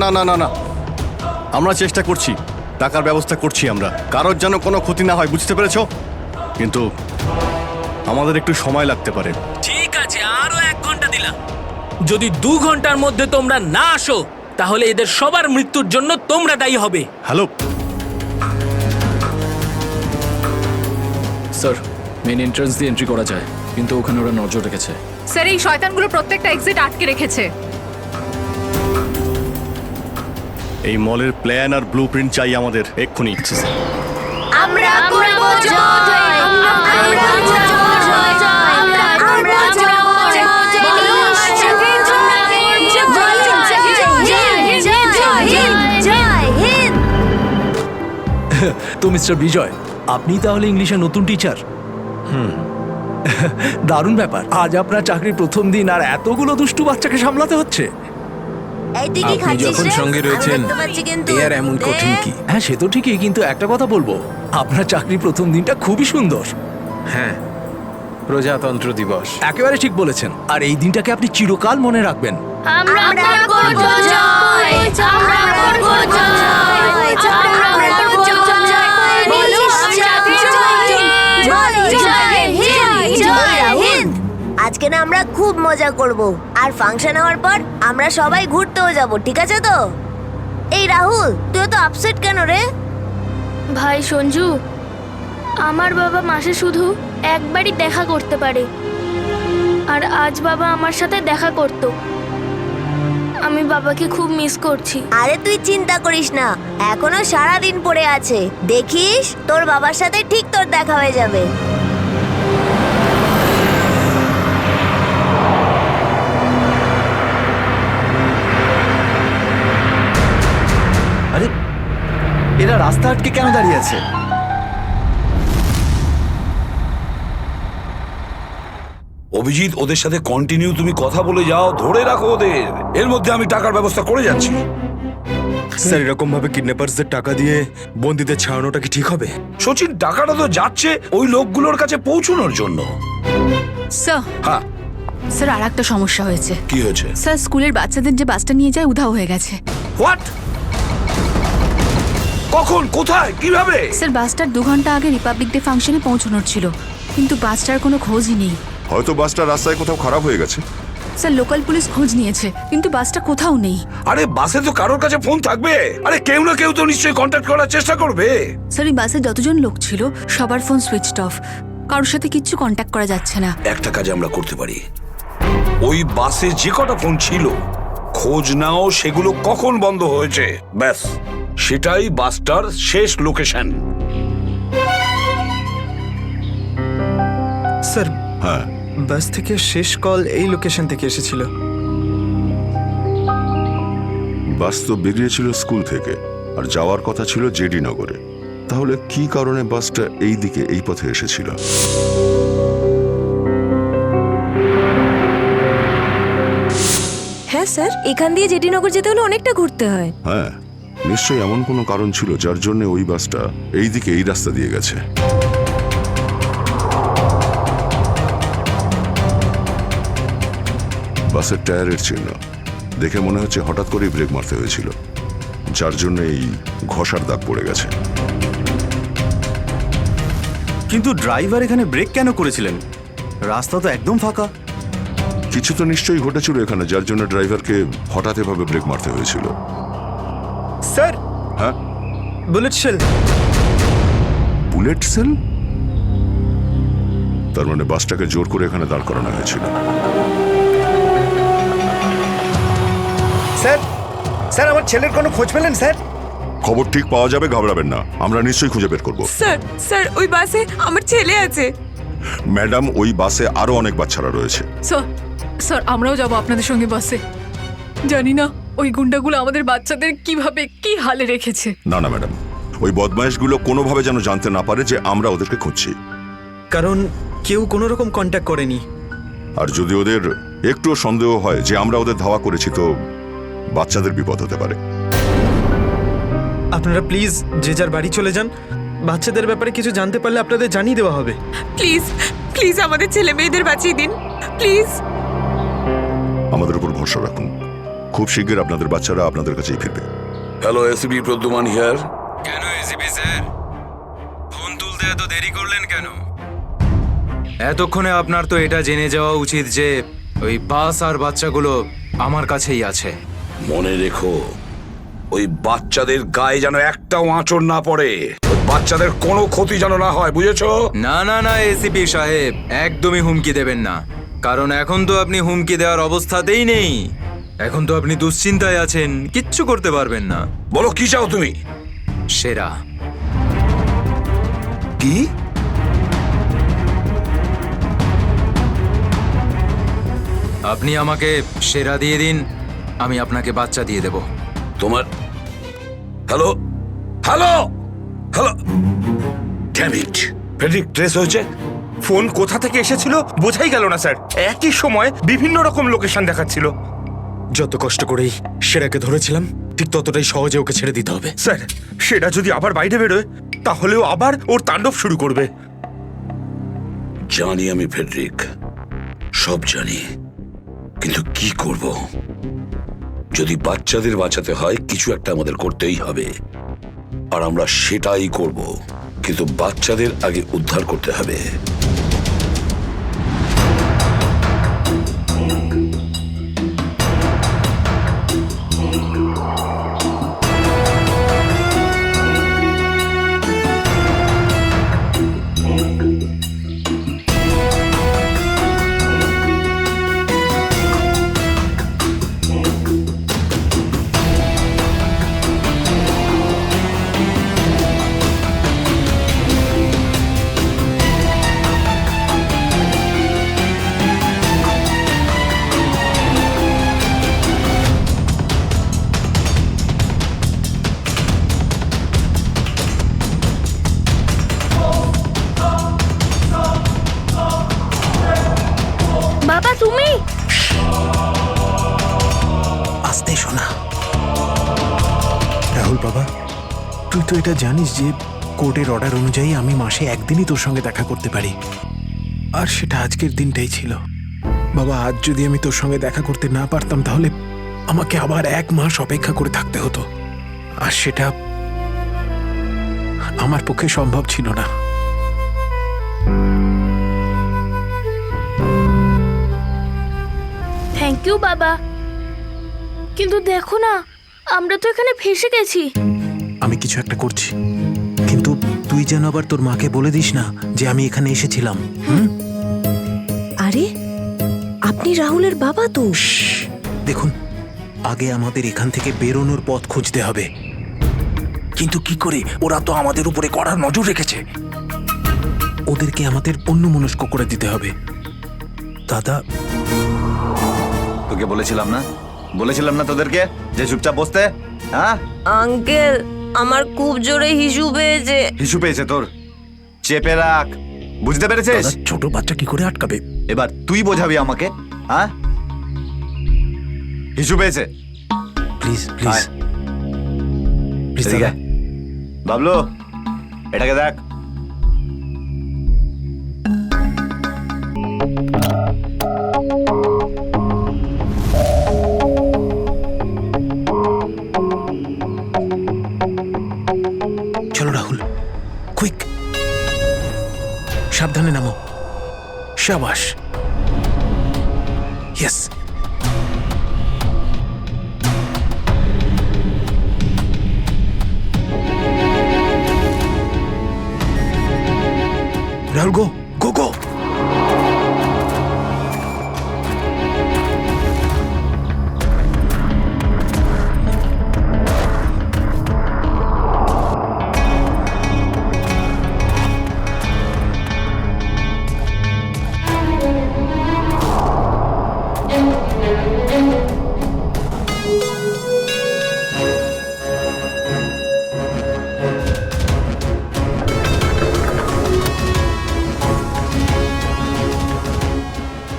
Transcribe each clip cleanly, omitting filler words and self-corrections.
না না না না, আমরা চেষ্টা করছি, টাকার ব্যবস্থা করছি আমরা, কারোর যেন কোনো ক্ষতি না হয়, বুঝতে পেরেছো? কিন্তু আমাদের একটু সময় লাগতে পারে। ঠিক আছে, আরো 1 ঘন্টা দিলাম। যদি 2 ঘন্টার মধ্যে তোমরা না আসো তাহলে এদের সবার মৃত্যুর জন্য তোমরা দায়ী হবে। হ্যালো স্যার, মেন এন্ট্রান্স দিয়ে এন্ট্রি করা যায়, কিন্তু ওখানে ওরা নজর রেখেছে। স্যার, এই শয়তানগুলো প্রত্যেকটা এক্সিট আটকে রেখেছে। এই মলের প্ল্যান আর ব্লু প্রিন্ট চাই আমাদের এক্ষুনি। আমরা করব জয়, আমরা করব জয়, আমরা করব জয়, জয় হিন্দ। তো মিস্টার বিজয়, আপনি তাহলে ইংলিশের নতুন টিচার? দারুণ ব্যাপার। আজ আপনার চাকরির প্রথম দিন আর এতগুলো দুষ্টু বাচ্চাকে সামলাতে হচ্ছে। এই তুই কি আপনি খাচ্ছিস যখন রে? সঙ্গে আমি রয়েছেন, দেখতে পাচ্ছি কিন্তু। এ আর এমন কঠিন কি? হ্যাঁ, সে তো ঠিকই, কিন্তু একটা কথা বলবো, আপনার চাকরির প্রথম দিনটা খুবই সুন্দর। হ্যাঁ, প্রজাতন্ত্র দিবস। একেবারে ঠিক বলেছেন, আর এই দিনটাকে আপনি চিরকাল মনে রাখবেন। আমরা করব জয়, আমরা করব জয়, আমরা করব জয়, বলো সাথে জয়, বলো জয় হিন্দ, জয় হিন্দ। আজকে না আমরা খুব মজা করব, আর ফাংশন হওয়ার পর আমরা সবাই ঘুরতেও যাব, ঠিক আছে তো? এই রাহুল, তুই তো আপসেট কেন রে? ভাই সঞ্জু, আমার বাবা মাসে শুধু একবারই দেখা করতে পারে, আর আজ বাবা আমার সাথে দেখা করত। আমি বাবাকে খুব মিস করছি। আরে তুই চিন্তা করিস না, এখনো সারা দিন পড়ে আছে, দেখিস তোর বাবার সাথে ঠিক তোর দেখা হয়ে যাবে। আরে, এরা রাস্তা আটকে কেন দাঁড়িয়ে আছে? অভিজিৎ, ওদের সাথে কন্টিনিউ তুমি কথা বলে যাও, ধরে রাখো ওদের। এর মধ্যে আমি টাকার ব্যবস্থা করে যাচ্ছি। স্যার, এরকম ভাবে কিডন্যাপারসদের টাকা দিয়ে বন্দীদের ছাড়ানোটা কি ঠিক হবে? সচিন, টাকাটা তো যাচ্ছে ওই লোকগুলোর কাছে পৌঁছানোর জন্য। স্যার, হ্যাঁ, স্যার আর একটা সমস্যা হয়েছে। কি হয়েছে? স্যার, স্কুলের বাচ্চাদের যে বাসটা নিয়ে যায় উধাও হয়ে গেছে। হোয়াট? কখন, কোথায়, কিভাবে? স্যার, বাসটার 2 ঘন্টা আগে রিপাবলিক ডে ফাংশনে পৌঁছানোর ছিল, কিন্তু বাসটার কোনো খোঁজই নেই। হয়তো বাসটা রাস্তায় কোথাও খারাপ হয়ে গেছে। স্যার, লোকাল পুলিশ খোঁজ নিয়েছে, কিন্তু বাসটা কোথাও নেই। আরে বাসে তো কারোর কাছে ফোন থাকবে, আরে কেউ না কেউ তো নিশ্চয়ই কন্ট্যাক্ট করার চেষ্টা করবে। স্যার, এই বাসে যতজন লোক ছিল সবার ফোন সুইচড অফ, কারোর সাথে কিচ্ছু কন্ট্যাক্ট করা যাচ্ছে না। একটা কাজ আমরা করতে পারি, ওই বাসে যে কটা ফোন ছিল খোঁজ নাও সেগুলো কখন বন্ধ হয়েছে, ব্যাস সেটাই বাসটার শেষ লোকেশন। স্যার, হ্যাঁ, বাস থেকে শেষ কল এই লোকেশন থেকে এসেছিল। বাস তো বেরিয়েছিল স্কুল থেকে আর যাওয়ার কথা ছিল জেডি নগরে। তাহলে কি কারণে বাসটা এই দিকে এই পথে এসেছিল? হ্যাঁ স্যার, এখান দিয়ে জেডিনগর যেতে হলে অনেকটা ঘুরতে হয়। হ্যাঁ, নিশ্চয়ই এমন কোনো কারণ ছিল যার জন্য ওই বাসটা এই দিকে এই রাস্তা দিয়ে গেছে। বাসের টায়ারের চিহ্ন দেখে মনে হচ্ছে হঠাৎ করেই ব্রেক মারতে হয়েছিল, যার জন্য এই ঘষার দাগ পড়ে গেছে। কিন্তু ড্রাইভার এখানে ব্রেক কেন করেছিলেন? রাস্তা তো একদম ফাঁকা। কিছু তো নিশ্চয়ই ঘটেছিল এখানে, যার জন্য ড্রাইভারকে হঠাৎ এভাবে ব্রেক মারতে হয়েছিল। স্যার, হ্যাঁ, বুলেট শেল। Bullet sell? তার মানে বাসটাকে জোর করে এখানে দাঁড় করানো হয়েছিল। স্যার, স্যার আমার ছেলের কোনো খোঁজ পেলেন স্যার? খবর ঠিক পাওয়া যাবে, ঘাবড়াবেন না, আমরা নিশ্চয়ই খুঁজে বের করব। স্যার, স্যার ওই বাসে আমার ছেলে আছে। ম্যাডাম, ওই বাসে আরো অনেক বাচ্চারা রয়েছে। স্যার, স্যার আমরাও যাব আপনাদের সঙ্গে বাসে। জানি না ওই গুন্ডাগুলো আমাদের বাচ্চাদের কিভাবে কি হালে রেখেছে। না না ম্যাডাম, ওই বদমাইশগুলো কোনোভাবে যেন জানতে না পারে যে আমরা ওদেরকে খুঁজছি। কারণ কেউ কোনো রকম কন্ট্যাক্ট করেনি। আর যদি ওদের একটুও সন্দেহ হয় যে আমরা ওদের ধাওয়া করেছি, তো বাচ্চাদের বিপদ হতে পারে। আপনারা প্লিজ যে যার বাড়ি চলে যান। বাচ্চাদের ব্যাপারে কিছু জানতে পারলে আপনাদের জানিয়ে দেওয়া হবে। প্লিজ, প্লিজ আমাদের ছেলে মেয়েদের বাঁচিয়ে দিন, প্লিজ। আমাদের উপর ভরসা রাখুন, খুব শীঘ্র আপনাদের বাচ্চারা আপনাদের কাছেই ফিরবে। Hello ACP Pradyuman here. কেন এসিপি স্যার ফোন তুলতে এত দেরি করলেন কেন? এতক্ষণে আপনার তো এটা জেনে যাওয়া উচিত যে ওই বাস আর বাচ্চাগুলো আমার কাছেই আছে। মনে রেখো, ওই বাচ্চাদের গায়ে যেন একটাও আঁচড় না পড়ে, ওই বাচ্চাদের কোনো ক্ষতি যেন না হয়, বুঝেছো? না না না এসিপি সাহেব, একদমই হুমকি দেবেন না, কারণ এখন তো আপনি হুমকি দেওয়ার অবস্থাতেই নেই। এখন তো আপনি দুশ্চিন্তায় আছেন, কিচ্ছু করতে পারবেন না। বলো কি চাও তুমি? সেরা। কি? আপনি আমাকে সেরা দিয়ে দিন, আমি আপনাকে বাচ্চা দিয়ে দেব। তোমার hello hello hello, damn it, Friedrich trace হয়েছে? ফোন কোথা থেকে এসেছিল বোঝাই গেল না স্যার। একই সময় বিভিন্ন রকম লোকেশন দেখাচ্ছিল। যত কষ্ট করেই সেরাকে ধরেছিলাম, ঠিক ততটাই সহজে ওকে ছেড়ে দিতে হবে। স্যার, সেরা যদি আবার বাইরে বেরোয় তাহলেও আবার ওর তাণ্ডব শুরু করবে। জানি আমি ফেডরিক, সব জানি, কিন্তু কি করব? যদি বাচ্চাদের বাঁচাতে হয় কিছু একটা আমাদের করতেই হবে, আর আমরা সেটাই করব, কিন্তু বাচ্চাদের আগে উদ্ধার করতে হবে। বাবা তুমি? আস্তে শোনা। রাহুল বাবা, তুই তো এটা জানিস যে কোর্টের অর্ডার অনুযায়ী আমি মাসে একদিনই তোর সঙ্গে দেখা করতে পারি, আর সেটা আজকের দিনটাই ছিল। বাবা, আজ যদি আমি তোর সঙ্গে দেখা করতে না পারতাম তাহলে আমাকে আবার 1 মাস অপেক্ষা করে থাকতে হতো, আর সেটা আমার পক্ষে সম্ভব ছিল না। থ্যাংক ইউ বাবা, কিন্তু দেখো না, আমরা তো এখানে ফেসে গেছি। আমি কিছু একটা করছি, কিন্তু তুই যেন আবার তোর মাকে বলে দিস না যে আমি এখানে এসেছিলাম। আরে আপনি রাহুলের বাবা তো। দেখুন, আগে আমাদের এখান থেকে বেরোনোর পথ খুঁজতে হবে। কিন্তু কি করে? ওরা তো আমাদের উপরে কড়া নজর রেখেছে। ওদেরকে আমাদের অন্যমনস্ক করে দিতে হবে। দাদা, তোকে বলেছিলাম না তোদেরকে যে চুপচাপ বসতে? হ্যাঁ আঙ্কেল, আমার খুব জোরে হিসু পেয়েছে। হিসু পেয়েছে তোর? চেপে রাখ, বুঝতে পেরেছিস? ছোট বাচ্চা কি করে আটকাবে? এবার তুই বোঝাবি আমাকে। হ্যাঁ, হিসু পেয়েছে? প্লিজ প্লিজ প্লিজ দাদা। বাবলু, এটাকে দেখ। চলো রাহুল, কুইক, সাবধানে নামো। শাবাশ, ইয়েস। রাহুল, গো গো গো।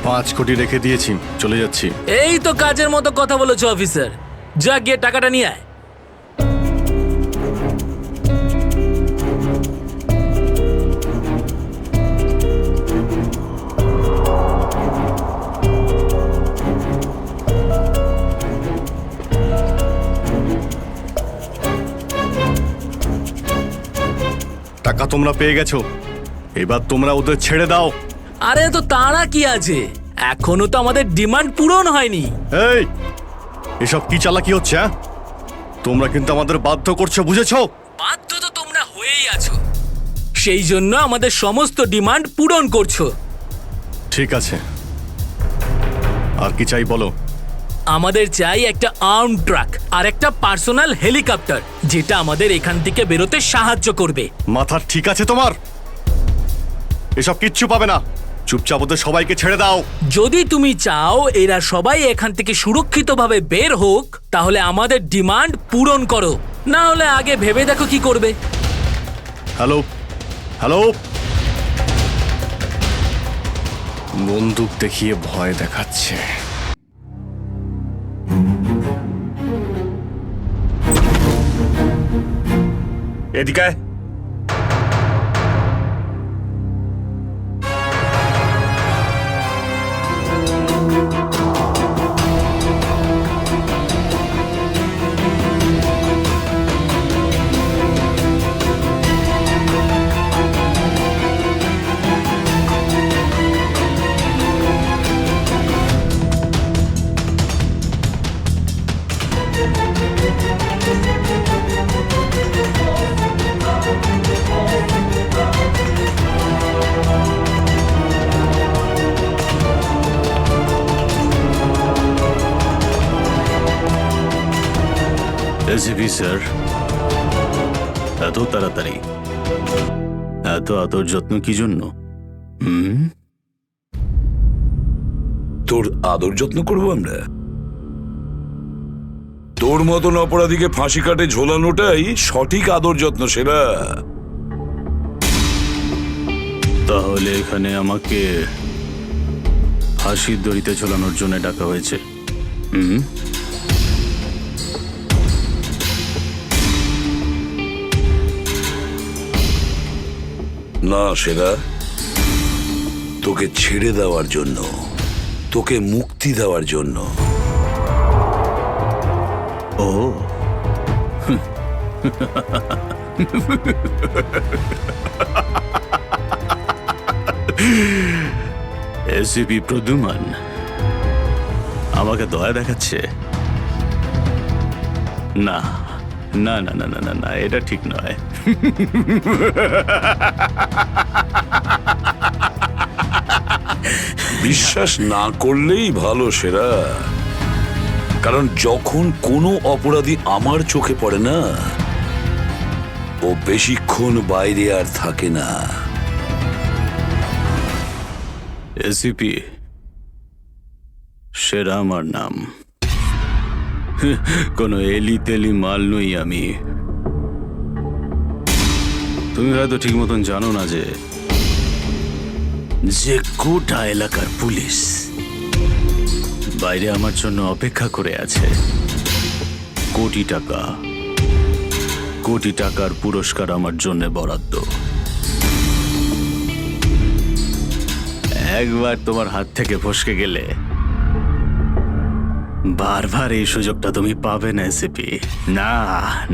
$5 কোটি রেখে দিয়েছি, চলে যাচ্ছি। এই তো কাজের মতো কথা বলেছো অফিসার, যা গিয়ে টাকাটা নিয়ে আয়। টাকা তোমরা পেয়ে গেছো, এবার তোমরা ওদের ছেড়ে দাও। আরে তো তারা কি আছে, এখনো তো আমাদের ডিমান্ড পূরণ হয়নি। এই এসব কি চালাকি হচ্ছে? হ্যাঁ, তোমরা কিন্তু আমাদের বাধ্য করছো, বুঝেছো? বাধ্য তো তোমরা হয়েই আছো, সেই জন্য আমাদের সমস্ত ডিমান্ড পূরণ করছো। ঠিক আছে, আর কি চাই বলো? আমাদের চাই একটা আর্ম ট্রাক আর একটা পার্সোনাল হেলিকপ্টার, যেটা আমাদের এখান থেকে বেরোতে সাহায্য করবে। মাথা ঠিক আছে তোমার? এসব কিচ্ছু পাবে না, চুপচাপ ওদের সবাইকে ছেড়ে দাও। যদি তুমি চাও এরা সবাই এখান থেকে সুরক্ষিতভাবে বের হোক, তাহলে আমাদের ডিমান্ড পূরণ করো, না হলে আগে ভেবে দেখো কি করবে। হ্যালো হ্যালো, বন্দুক দেখিয়ে ভয় দেখাচ্ছে। এদিকে আয়। এসিপি স্যার, এত তাড়াতাড়ি, এত আদর যত্ন কি জন্য? তোর আদর যত্ন করবো আমরা? তোর মতন অপরাধীকে ফাঁসি কাটে ঝোলানোটাই সঠিক আদর যত্ন সেরা। তাহলে এখানে আমাকে ফাঁসির দড়িতে ঝোলানোর জন্য ডাকা হয়েছে? না সেরা, তোকে ছেড়ে দেওয়ার জন্য, তোকে মুক্তি দেওয়ার জন্য। ও এসিপি প্রদ্যুমান আমাকে দয়া দেখাচ্ছে? না না না না না না না, এটা ঠিক নয়। বিশ্বাস না করলেই ভালো সেরা, কারণ যখন কোনো অপরাধী আমার চোখে পড়ে না, ও বেশিক্ষণ বাইরে আর থাকে না। এসিপি সেরা আমার নাম, কোনো এলি তেলি মাল নই আমি। তুমি হয়তো ঠিক মতন জানো না যে গোটা এলাকার পুলিশ বাইরে আমার জন্য অপেক্ষা করে আছে। কোটি টাকার পুরস্কার আমার জন্য বরাদ্দ। একবার তোমার হাত থেকে ফসকে গেলে বারবার এই সুযোগটা তুমি পাবে না এসিপি। না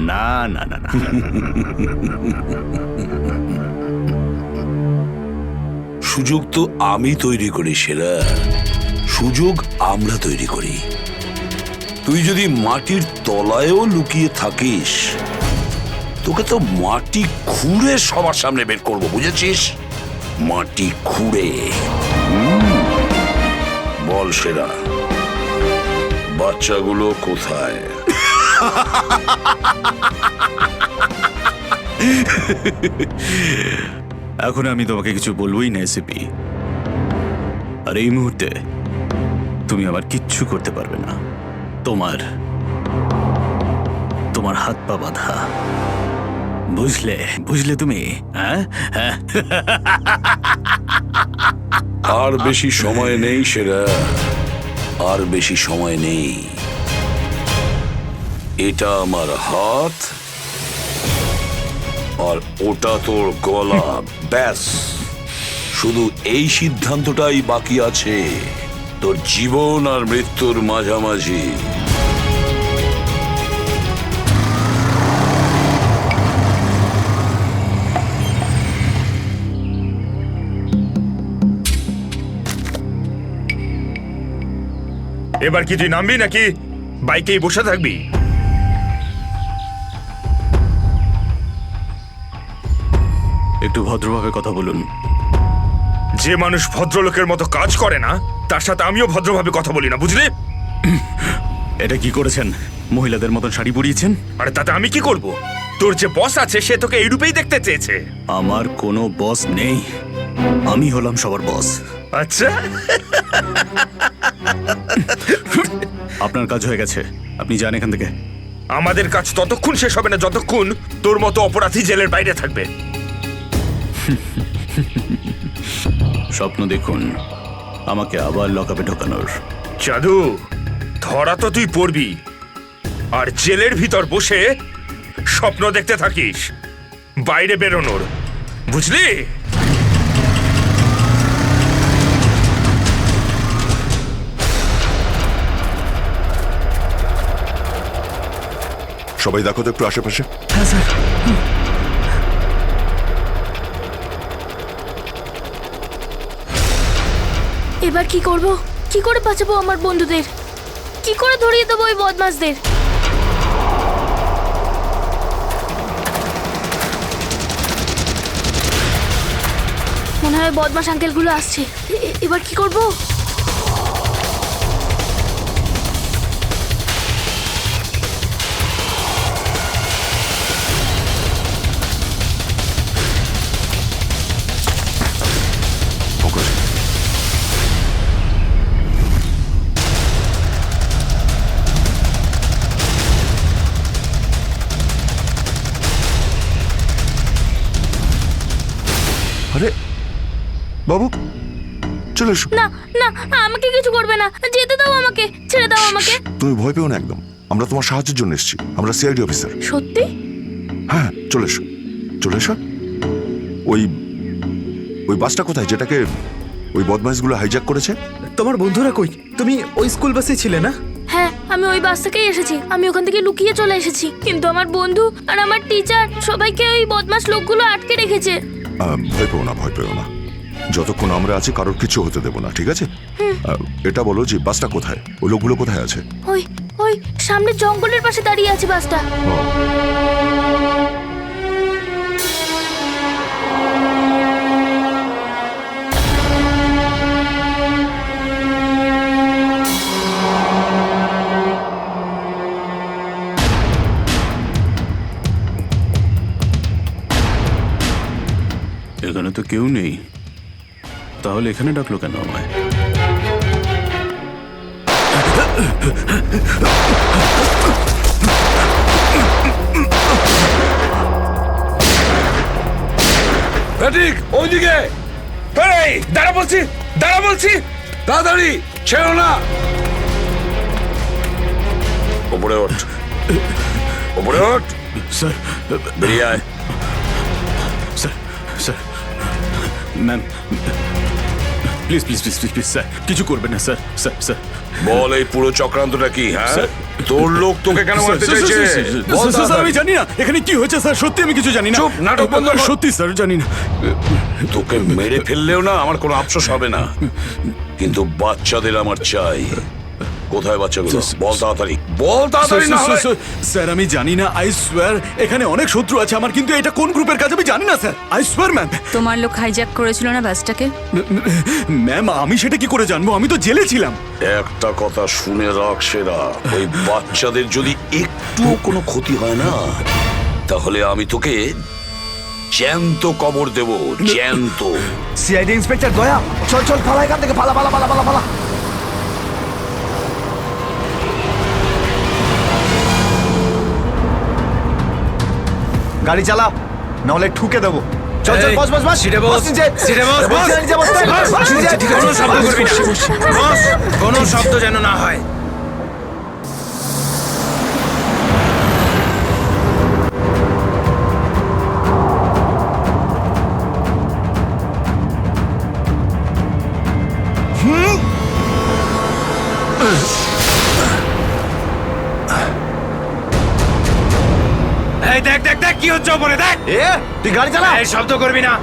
না না না না। সুযোগ তো আমি তৈরি করি সেরা, সুযোগ আমরা তৈরি করি। তুই যদি মাটির তলায়ও লুকিয়ে থাকিস, তোকে তো মাটি খুঁড়ে সবার সামনে বের করবো, বুঝেছিস? মাটি খুঁড়ে। বল সেরা, বাচ্চাগুলো কোথায়? এখন আমি তোমাকে কিছু বলবোই না এসিপি, আর এই মুহূর্তে তুমি আমার কিচ্ছু করতে পারবে না। তোমার হাত পা বাঁধা, বুঝলে তুমি? হ্যাঁ, আর বেশি সময় নেই সেরা, আর বেশি সময় নেই। এটা আমার হাত, আর ওটা তোর গলা। ব্যাস, শুধু এই সিদ্ধান্তটাই বাকি আছে, তোর জীবন আর মৃত্যুর মাঝামাঝি। এবার কি তুই নামবি নাকি বাইকেই বসে থাকবি? একটু ভদ্রভাবে কথা বলুন। যে মানুষ ভদ্রলোকের মতো কাজ করে না তার সাথে আমিও ভদ্রভাবে কথা বলি না, বুঝলি? এটা কি করেছেন? মহিলাদের মতন শাড়ি পরিয়েছেন? আরে তাতে আমি কি করব? তোর যে বস আছে সে তোকে এই রূপেই দেখতে চেয়েছে। আমার কোনো বস নেই, আমি হলাম সবার বস। আচ্ছা, আপনার কাজ হয়ে গেছে, আপনি যান এখান থেকে। আমাদের কাজ ততক্ষণ শেষ হবে না যতক্ষণ তোর মতো অপরাধী জেলের বাইরে থাকবে। স্বপ্ন দেখুন আমাকে আবার লকআপে ঢোকানোর। জাদু, ধরা তো তুই পড়বি, আর জেলের ভিতর বসে স্বপ্ন দেখতে থাকিস বাইরে বেরোনোর, বুঝলি? সবাই দেখো তো একটু আশেপাশে। এবার কি করব? কি করে বাঁচাবো আমার বন্ধুদের? কি করে ধরিয়ে দেবো ওই বদমাশদের? মনে হয় বদমাশ আঙ্কেলগুলো আসছে। এবার কি করব? আরে বাবু, চলে এসো। না না, আমাকে কিছু করবে না, যেতে দাও আমাকে, ছেড়ে দাও আমাকে। তুমি ভয় পেও না একদম, আমরা তোমার সাহায্যের জন্য এসেছি, আমরা সিআইডি অফিসার। সত্যি? হ্যাঁ, চলে এসো, চলে এসো। ওই ওই বাসটা কোথায় যেটাকে ওই বদমাইশগুলো হাইজ্যাক করেছে? তোমার বন্ধুরা কই? তুমি ওই স্কুল বাসে ছিলে না? হ্যাঁ, আমি ওই বাস থেকেই এসেছি। আমি ওখান থেকে লুকিয়ে চলে এসেছি, কিন্তু আমার বন্ধু আর আমার টিচার সবাইকে ওই বদমাশ লোকগুলো আটকে রেখেছে। ভয় পেও না, ভয় পেও না, যতক্ষণ আমরা আছি কারোর কিছু হতে দেবো না, ঠিক আছে? এটা বলো যে বাসটা কোথায়, ওই লোকগুলো কোথায় আছে? ওই ওই সামনে জঙ্গলের পাশে দাঁড়িয়ে আছে বাসটা। এখানে তো কেউ নেই, তাহলে এখানে ডাকলো কেন আমায়? ওইদিকে দাঁড়া বলছি, দাঁড়া বলছি, তাড়াতাড়ি ছেড়ো না। ওপরে ওঠ, ওপরে ওঠ, স্যার বেরিয়ে আয়। Sir sir ma'am, please please please please please sir, কিছু করবেন না স্যার। স্যার স্যার বল, এই পুরো চক্রান্তটা কি? হ্যাঁ, তোর লোক তোকে কেন মারতে চাইছে? বল স্যার, আমি জানি না এখানে কি হয়েছে স্যার, সত্যি আমি কিছু জানি না। চুপ, নাটক বন্ধ কর। সত্যি স্যার জানি না। তোকে মেরে ফেললেও না আমার কোনো আফসোস হবে না, কিন্তু বাচ্চাদের আমার চাই। কোথায় বাচ্চাগুলো? বল তাড়াতাড়ি, বল তাড়াতাড়ি। না হলে স্যার আমি জানি না, আই সোয়ার এখানে অনেক শত্রু আছে আমার, কিন্তু এটা কোন গ্রুপের কাজ আমি জানি না স্যার, আই সোয়ার ম্যাম। তোমার লোক হাইজ্যাক করেছিল না বাসটাকে? ম্যাম আমি সেটা কি করে জানবো, আমি তো জেলে ছিলাম। একটা কথা শুনে রাখ সেরা, ওই বাচ্চাদের যদি একটুও কোনো ক্ষতি হয় না, তাহলে আমি তোকে জ্যান্ত কবর দেব, জ্যান্ত। সিআইডি ইন্সপেক্টর দয়া, চল চল, পালা এখান থেকে, পালা পালা পালা পালা পালা। গাড়ি চালা, নাহলে ঠুকে দেবো। চল চল, বস বস বস, সিটে বস, সিটে বস, বস। কোনো শব্দ করবি না, বস, কোনো শব্দ যেন না হয়। এই দেখ দেখ দেখ কি হচ্ছে ওপরে, দেখ। তুই গাড়ি চালা, এই শব্দ করবি না।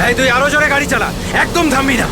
এই তুই আরো জোরে গাড়ি চালা, একদম থামবি না।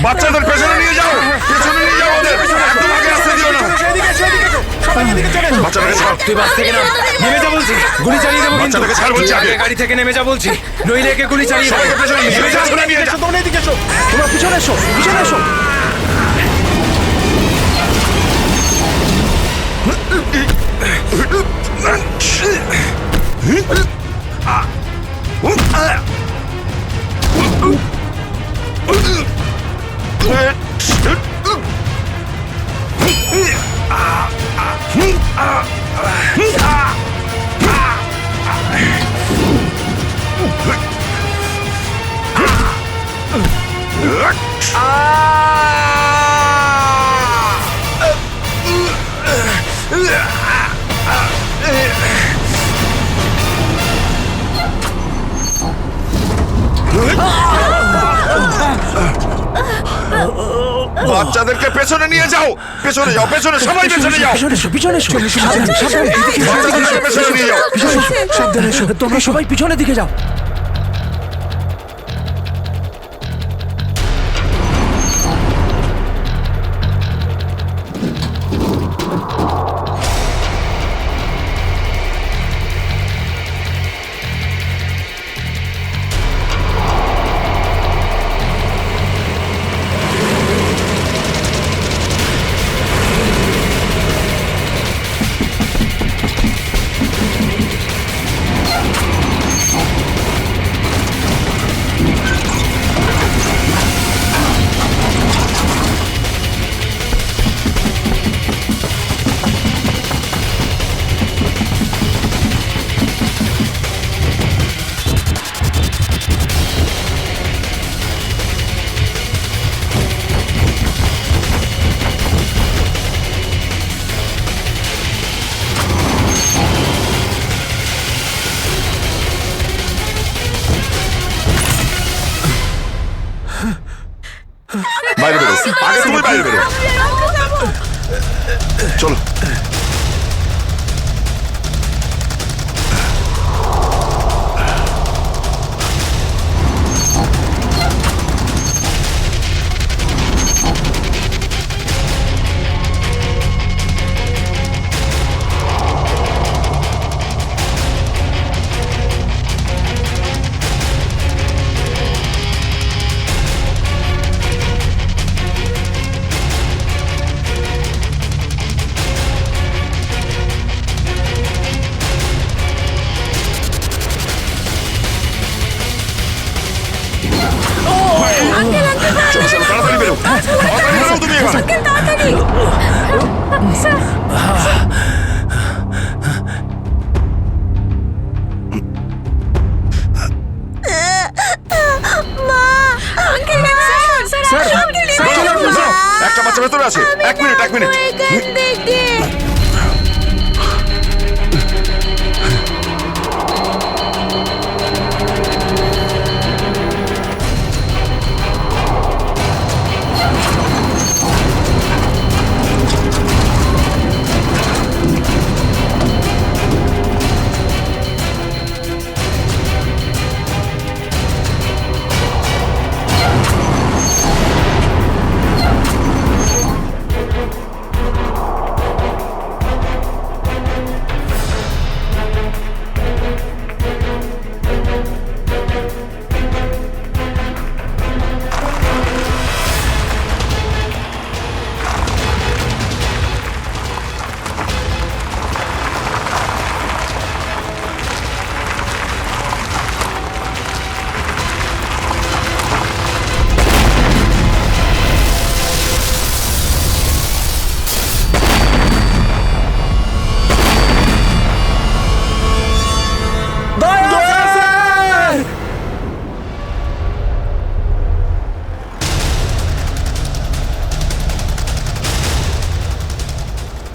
বাচ্চাদের পেছনে নিয়ে যাও, পেছনে নিয়ে যাও ওদের, একদম আগে আসতে দিও না। বাচ্চাটাকে ছাড়। তুই বাস থেকে নাম, নেমে যা বলছি, গুলি চালিয়ে দেবো কিন্তু। বাচ্চাটাকে ছাড় বলছি আগে। গাড়ি থেকে নেমে যা বলছি, নইলে একে গুলি চালিয়ে দেবো। সবাইকে পেছনে নিয়ে যাও, পেছনে নিয়ে যাও। তোমরা এদিকে এসো, তোমরা পিছনে এসো, পিছনে এসো। বাচ্চাদেরকে পেছনে নিয়ে যাও, পেছনে যাও, পেছনে, সবাই পেছনে যাও। পিছনে এসো, বাচ্চাদেরকে পেছনে নিয়ে যাও। সাবধানে এসো, তোমরা সবাই পিছনের দিকে যাও। বাইরে বেরো, আগে তুমি বাইরে বেরো। চলো। তাড়াতাড়ি বেরো, তাড়াতাড়ি বেরো তুমি এবার। আছে ভেতরে আছে। এক মিনিট এক মিনিট।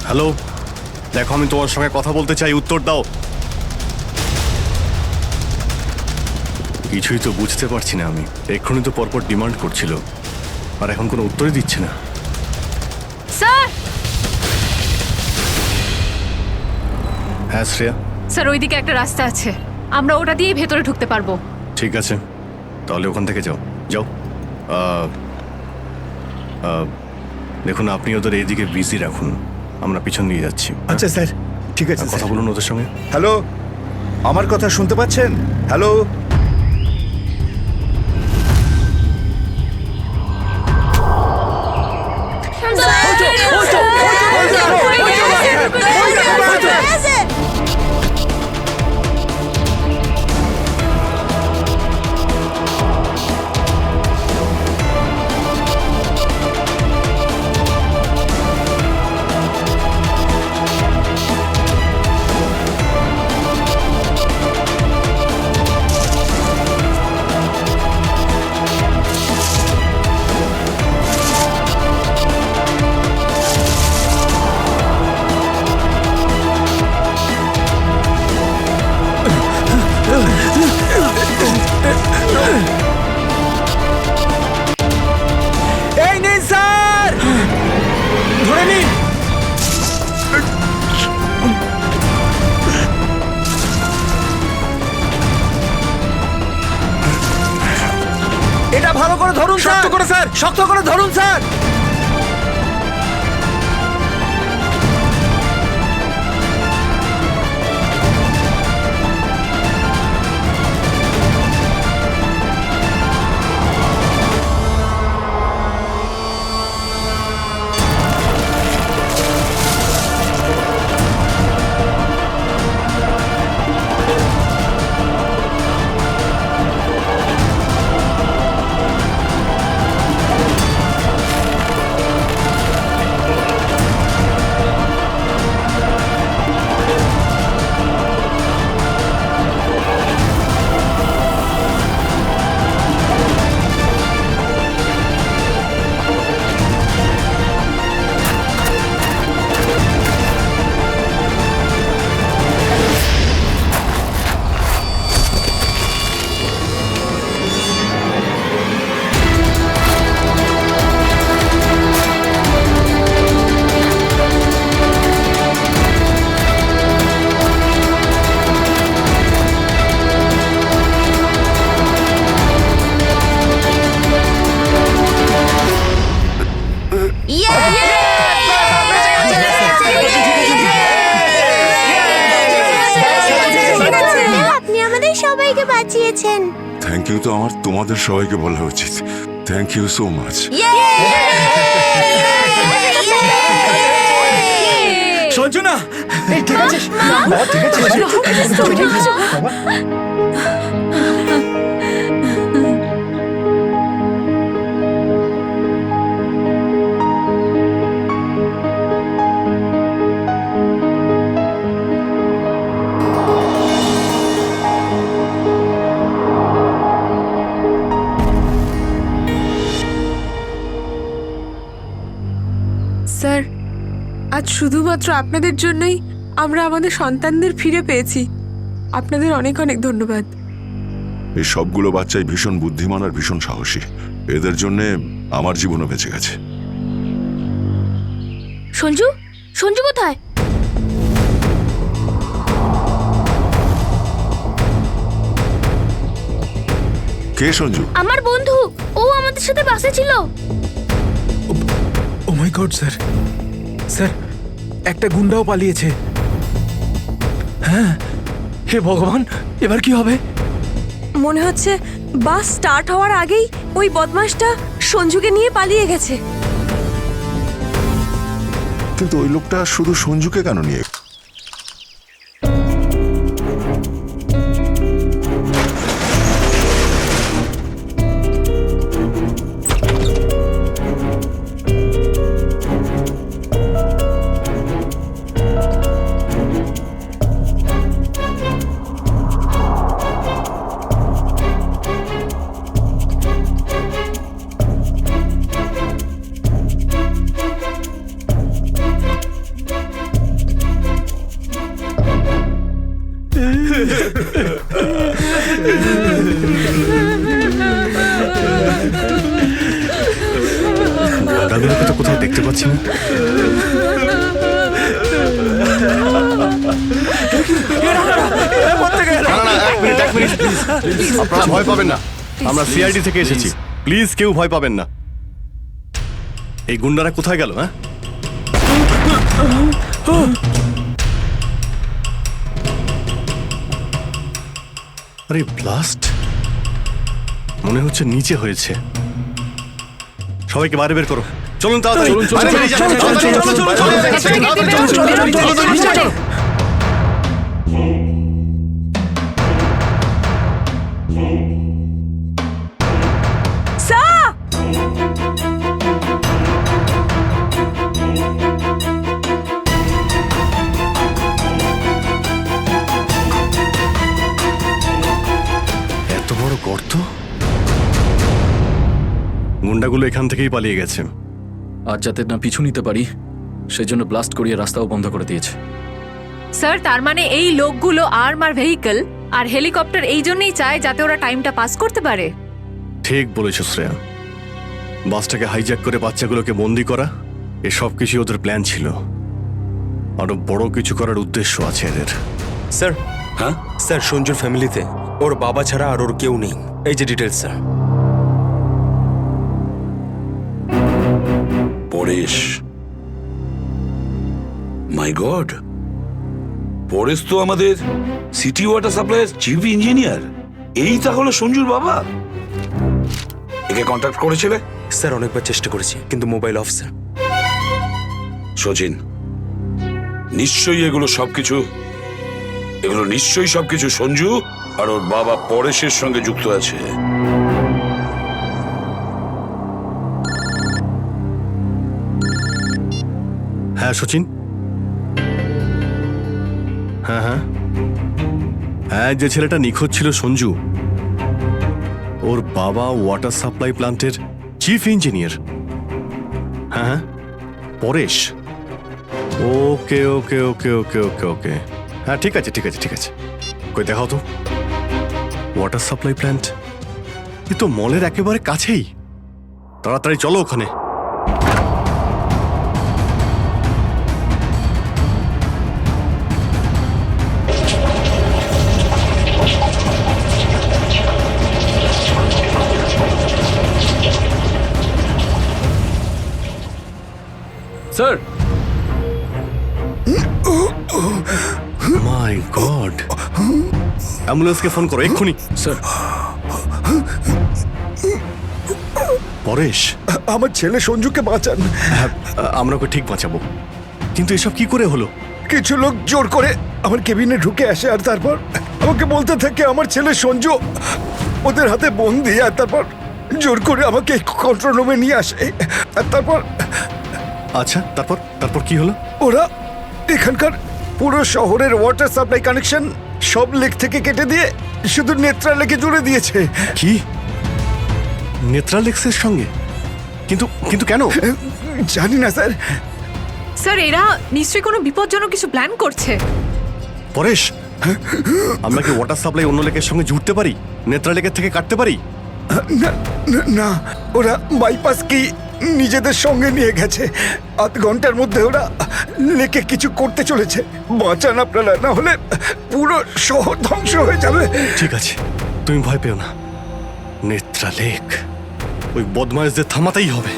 হ্যালো, দেখো আমি তোমার সঙ্গে কথা বলতে চাই, উত্তর দাও। কিছুই তো বুঝতে পারছি না আমি। এক্ষুনি তো পরপর ডিমান্ড করছিল, আর এখন কোনো উত্তরই দিচ্ছে না। স্যার হ্যাঁ শ্রেয়া, স্যার ওইদিকে একটা রাস্তা আছে, আমরা ওটা দিয়েই ভেতরে ঢুকতে পারবো। ঠিক আছে, তাহলে ওখান থেকে যাও যাও। দেখুন আপনি ওদের এইদিকে বিজি রাখুন, আমরা পিছন নিয়ে যাচ্ছি। আচ্ছা স্যার, ঠিক আছে। কথা বলুন ওদের সঙ্গে। হ্যালো, আমার কথা শুনতে পাচ্ছেন? হ্যালো, এই নিন স্যার, ধরে নিন। এটা ভালো করে ধরুন, শক্ত করে স্যার, শক্ত করে ধরুন স্যার। আপনি আমাদের সবাইকে বাঁচিয়েছেন। থ্যাংক ইউ তো আমার তোমাদের সবাইকে বলা উচিত। Thank you so much. Sanjana, ঠিক আছে, ঠিক আছে। শুধুমাত্র আপনাদের জন্যই আমরা আমাদের সন্তানদের ফিরে পেয়েছি। আপনাদের অনেক অনেক ধন্যবাদ। এই সবগুলো বাচ্চাই ভীষণ বুদ্ধিমান আর ভীষণ সাহসী। এদের জন্যে আমার জীবনও বেঁচে গেছে। সঞ্জু সঞ্জু কোথায়? কে সঞ্জু? আমার বন্ধু, ও আমাদের সাথে বাসে ছিল। ও মাই গড স্যার, স্যার একটা গুন্ডাও পালিয়েছে। হ্যাঁ, হে ভগবান, এবার কি হবে? মনে হচ্ছে বাস স্টার্ট হওয়ার আগেই ওই বদমাশটা সঞ্জুকে নিয়ে পালিয়ে গেছে। কিন্তু ওই লোকটা শুধু সঞ্জুকে কেন নিয়ে? দাদুকে তো কোথাও দেখতে পাচ্ছি না। এক মিনিট প্লিজ, আপনারা ভয় পাবেন না। আমরা সিআইডি থেকে এসেছি, প্লিজ কেউ ভয় পাবেন না। এই গুন্ডারা কোথায় গেল? হ্যাঁ, আরে ব্লাস্ট মনে হচ্ছে নিচে হয়েছে। সবাইকে বাইরে বের করো, চলুন তাড়াতাড়ি। এত বড় গর্ত! গুন্ডাগুলো এখান থেকেই পালিয়ে গেছে। আর যাতে না পিছু নিতে পারি সেজন্য ব্লাস্ট করিয়ে রাস্তাও বন্ধ করে দিয়েছে। স্যার, তার মানে এই লোকগুলো আর্মার ভেহিকল আর হেলিকপ্টার এই জন্যই চায় যাতে ওরা টাইমটা পাস করতে পারে। ঠিক বলেছ শ্রেয়া, বাসটাকে হাইজ্যাক করে বাচ্চাগুলোকে বন্দি করা, এসব কিছু ওদের প্ল্যান ছিল। আরো বড় কিছু করার উদ্দেশ্য আছে এদের। স্যার, হ্যাঁ স্যার সঞ্জুর ফ্যামিলিতে ওর বাবা ছাড়া আর ওর কেউ নেই। এই যে ডিটেলস স্যার। পরেশ, মাই গড, পরেশ তো আমাদের সিটি ওয়াটার সাপ্লাইয়ের চিফ ইঞ্জিনিয়ার। এই তাহলে সঞ্জুর বাবা। একে কন্ট্যাক্ট করেছিলে? স্যার অনেকবার চেষ্টা করেছি কিন্তু মোবাইল অফ স্যার। সচিন, নিশ্চয়ই এগুলো সবকিছু সঞ্জু আর ওর বাবা পরেশের সঙ্গে যুক্ত আছে। হ্যাঁ সচিন, হ্যাঁ হ্যাঁ হ্যাঁ, যে ছেলেটা নিখোঁজ ছিল সঞ্জু, ওর বাবা ওয়াটার সাপ্লাই প্ল্যান্টের চিফ ইঞ্জিনিয়ার। হ্যাঁ হ্যাঁ, পরেশ। ওকে ওকে ওকে ওকে ওকে ওকে, হ্যাঁ ঠিক আছে ঠিক আছে ঠিক আছে। কই দেখাও তো ওয়াটার সাপ্লাই প্ল্যান্ট। এ তো মলের একেবারে কাছেই। তাড়াতাড়ি চলো ওখানে। স্যার, মাই গড, অ্যাম্বুলেন্সকে ফোন করো এক্ষুনি। স্যার, পরেশ, আমার ছেলে সঞ্জুকে বাঁচান। হ্যাঁ, আমরা ওকে ঠিক বাঁচাবো, কিন্তু এসব কি করে হলো? কিছু লোক জোর করে আমার কেবিনে ঢুকে আসে আর তারপর আমাকে বলতে থাকে আমার ছেলে সঞ্জু ওদের হাতে বন্দি। আর তারপর জোর করে আমাকে কন্ট্রোল রুমে নিয়ে আসে। আর তারপর আচ্ছা, তারপর তারপর কি হলো? ওরা এখানকার পুরো শহরের ওয়াটার সাপ্লাই কানেকশন সব লেক থেকে কেটে দিয়ে শুধু নেত্রা লেকে জুড়ে দিয়েছে। কি? নেত্রালেক্সের সঙ্গে? কিন্তু কিন্তু কেন? জানি না স্যার। স্যার এরা নিশ্চয়ই কোনো বিপজ্জনক কিছু প্ল্যান করছে। পরেশ, আমরা কি ওয়াটার সাপ্লাই অন্য লেকের সঙ্গে জুড়তে পারি? নেত্রা লেকের থেকে কাটতে পারি? না, ওরা বাইপাস কি নিজেদের সঙ্গে নিয়ে গেছে। আধ ঘন্টার মধ্যে ওরা লেকে কিছু করতে চলেছে। বাঁচান আপনারা, না হলে পুরো শহর ধ্বংস হয়ে যাবে। ঠিক আছে, তুমি ভয় পেও না। নেত্রা লেক ওই বদমাইশদের থামাতেই হবে।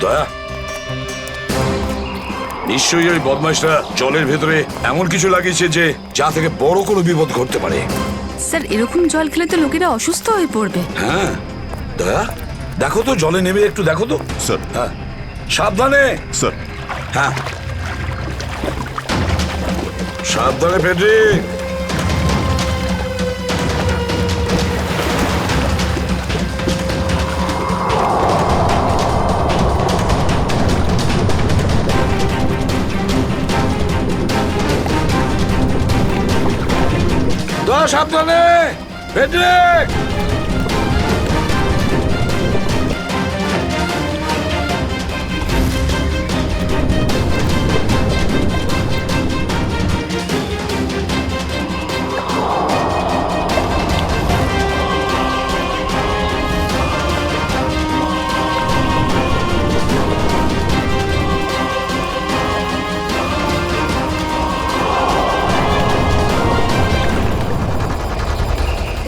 দয়া, নিশ্চয়ই ওই বদমাইশরা জলের ভেতরে এমন কিছু লাগিয়েছে যে যা থেকে বড় কোনো বিপদ ঘটতে পারে। স্যার এরকম জল খেলে তো লোকেরা অসুস্থ হয়ে পড়বে। হ্যাঁ দয়া, দেখো তো জলে নেমে একটু দেখো তো। স্যার। হ্যাঁ, সাবধানে। স্যার। হ্যাঁ, সাবধানে ফেডরিক। দয়া, সাবধানে ফেডরিক।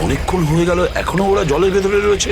অনেকক্ষণ হয়ে গেল, এখনো ওরা জলের ভেতরে রয়েছে।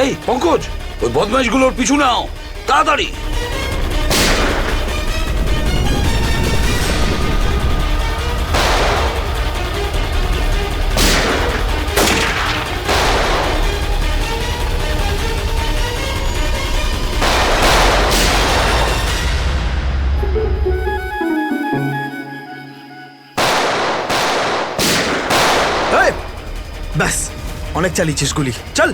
এই পঙ্কজ, ওই বদমাইশগুলোর পিছু নাও তাড়াতাড়ি। ব্যাস, অনেক চালিয়েছিস গুলি, চল।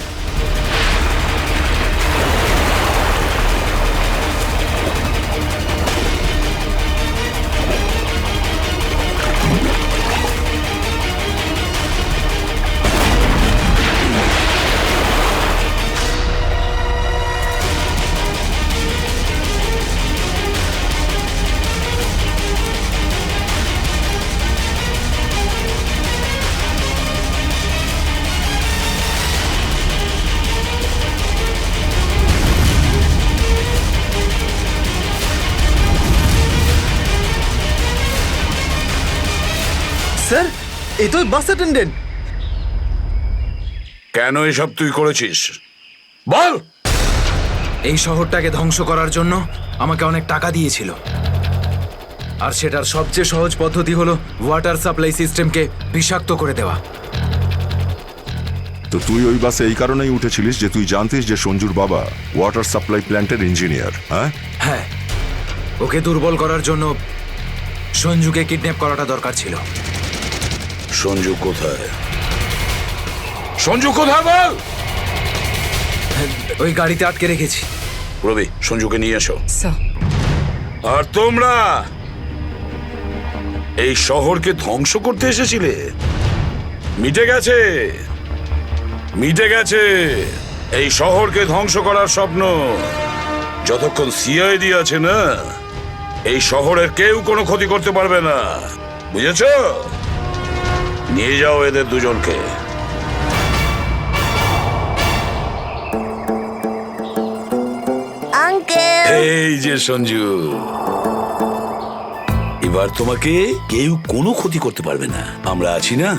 স্যার, এই তো বাস অ্যাটেন্ডেন্ট। কেন এসব তুই করেছিস বল? এই শহরটাকে ধ্বংস করার জন্য আমাকে অনেক টাকা দিয়েছিল, আর সেটার সবচেয়ে সহজ পদ্ধতি হলো ওয়াটার সাপ্লাই সিস্টেমকে বিষাক্ত করে দেওয়া। তো তুই ওই বাসে এই কারণেই উঠেছিলিস যে তুই জানতিস যে সঞ্জুর বাবা ওয়াটার সাপ্লাই প্ল্যান্টের ইঞ্জিনিয়ার। হ্যাঁ হ্যাঁ, ওকে দুর্বল করার জন্য সঞ্জুকে কিডন্যাপ করাটা দরকার ছিল। সঞ্জু কোথায়? সঞ্জু কোথায় বল? ওই গাড়িতে আটকে রেখেছি। রবি, সঞ্জুকে নিয়ে এসো। আর তোমরা এই শহরকে ধ্বংস করতে এসেছিলে? মিটে গেছে, মিটে গেছে এই শহরকে ধ্বংস করার স্বপ্ন। যতক্ষণ সিআইডি আছে না, এই শহরের কেউ কোনো ক্ষতি করতে পারবে না, বুঝেছো? নিয়ে যাও এদের দুজনকে। এই যে সঞ্জু, এবার তোমাকে কেউ কোনো ক্ষতি করতে পারবে না, আমরা আছি না?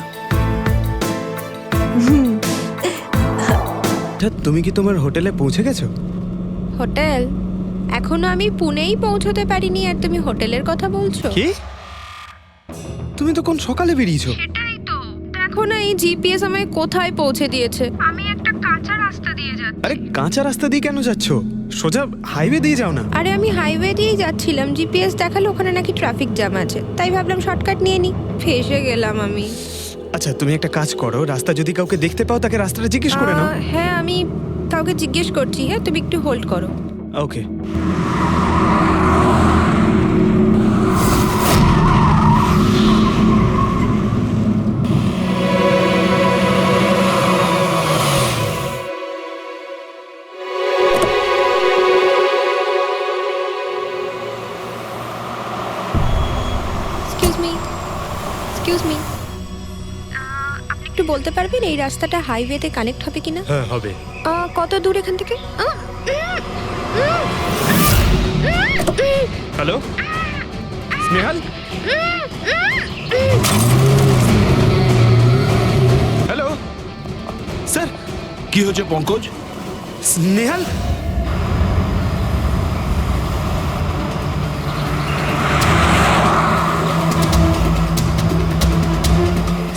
তুমি কি তোমার হোটেলে পৌঁছে গেছো? হোটেল? এখনো আমি পুনেই পৌঁছতে পারিনি আর তুমি হোটেলের কথা বলছো? কি? তুমি তো কোন সকালে বেরিয়েছো। দেখো না এই জিপিএস আমায় কোথায় পৌঁছে দিয়েছে। আমি একটা কাঁচা রাস্তা দিয়ে যাচ্ছি। আরে কাঁচা রাস্তা দিয়ে কেন যাচ্ছ? সোজা হাইওয়ে দিয়ে যাও না। আরে আমি হাইওয়ে দিয়েই যাচ্ছিলাম, জিপিএস দেখালো ওখানে নাকি ট্রাফিক জ্যাম আছে, তাই ভাবলাম শর্টকাট নিয়ে নি। ফেসে গেলাম আমি। আচ্ছা তুমি একটা কাজ করো, রাস্তা যদি কাউকে দেখতে পাও তাকে রাস্তাটা জিজ্ঞেস করে নাও। হ্যাঁ আমি কাউকে জিজ্ঞেস করছি। হ্যাঁ তুমি একটু হোল্ড করো। ওকে। এক্সকিউজ মি, আপনি একটু বলতে পারবেন এই রাস্তাটা হাইওয়েতে কানেক্ট হবে কিনা? হ্যাঁ হবে। কত দূর এখান থেকে? হ্যালো স্নেহাল? Hello sir. কি হয়েছে পঙ্কজ? স্নেহাল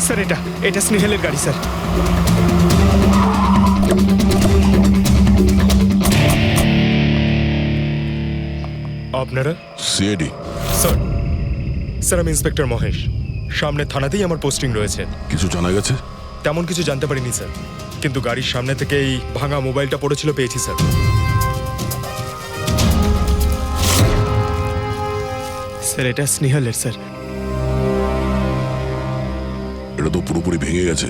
স্যার, এটা স্নেহালের গাড়ি স্যার। আপনারা? সিআইডি। স্যার আমি ইন্সপেক্টর মহেশ, সামনে থানাতেই আমার পোস্টিং রয়েছে। কিছু জানা গেছে? তেমন কিছু জানতে পারিনি স্যার, কিন্তু গাড়ির সামনে থেকে এই ভাঙা মোবাইলটা পড়েছিল, পেয়েছি স্যার। স্যার এটা স্নেহালের স্যার। এটা তো পুরোপুরি ভেঙে গেছে,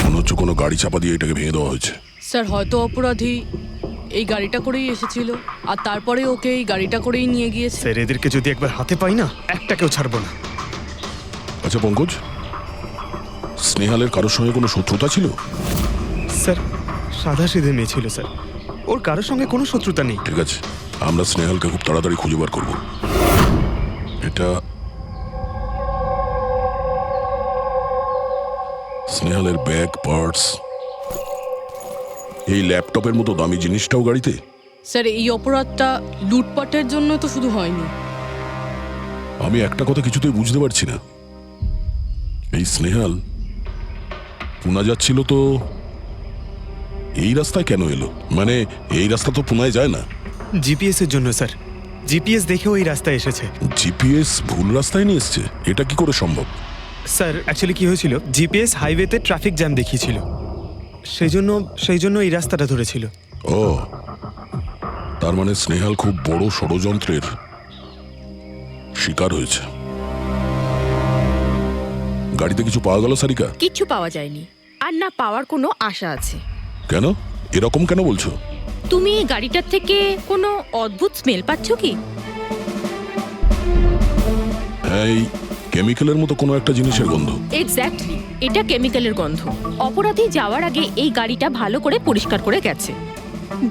মনে হচ্ছে কোনো গাড়ি চাপা দিয়ে এটাকে ভেঙে দেওয়া হয়েছে। স্যার হয়তো অপরাধী এই গাড়িটা করেই এসেছিল আর তারপরে ওকে এই গাড়িটা করেই নিয়ে গিয়েছে। স্যার এদেরকে যদি একবার হাতে পাই না, একটাকেও ছাড়বো না। আচ্ছা পঙ্কজ, স্নেহালের কারোর সঙ্গে কোনো শত্রুতা ছিল? স্যার সাদা সিধে মেয়ে ছিল স্যার, ওর কারোর সঙ্গে কোনো শত্রুতা নেই। ঠিক আছে, আমরা স্নেহালকে খুব তাড়াতাড়ি খুঁজে বার করবো। এটা স্নেহালের ব্যাগ, পার্টস, এই ল্যাপটপের মতো দামি জিনিসটাও গাড়িতে? স্যার এই অপরাধটা লুটপাটের জন্য তো শুধু হয়নি। আমি একটা কথা কিছুতেই বুঝতে পারছি না, এই স্নেহাল পুনা যাচ্ছিল তো এই রাস্তায় কেন এলো? মানে এই রাস্তা তো পুনায় যায় না। জিপিএস এর জন্য স্যার, জিপিএস দেখে ওই রাস্তায় এসেছে। জিপিএস ভুল রাস্তায় নিয়ে এসছে, এটা কি করে সম্ভব? স্যার অ্যাকচুয়ালি কি হয়েছিল, জিপিএস হাইওয়েতে ট্রাফিক জ্যাম দেখিয়েছিল, সেই জন্য এই রাস্তাটা ধরেছিল। ও, তার মানে স্নেহাল খুব বড় ষড়যন্ত্রের শিকার হয়েছে। গাড়িতে কিছু পাওয়া গেল সারিকা? কিচ্ছু পাওয়া যায়নি, আর না পাওয়ার কোনো আশা আছে। কেন এরকম কেন বলছো? তুমি এই গাড়িটার থেকে কোনো অদ্ভুত স্মেল পাচ্ছ কি? হ্যাঁ, এই কেমিক্যালের মতো কোনো একটা জিনিসের গন্ধ। এক্স্যাক্টলি, এটা কেমিক্যালের গন্ধ। অপরাধী যাওয়ার আগে এই গাড়িটা ভালো করে পরিষ্কার করে গেছে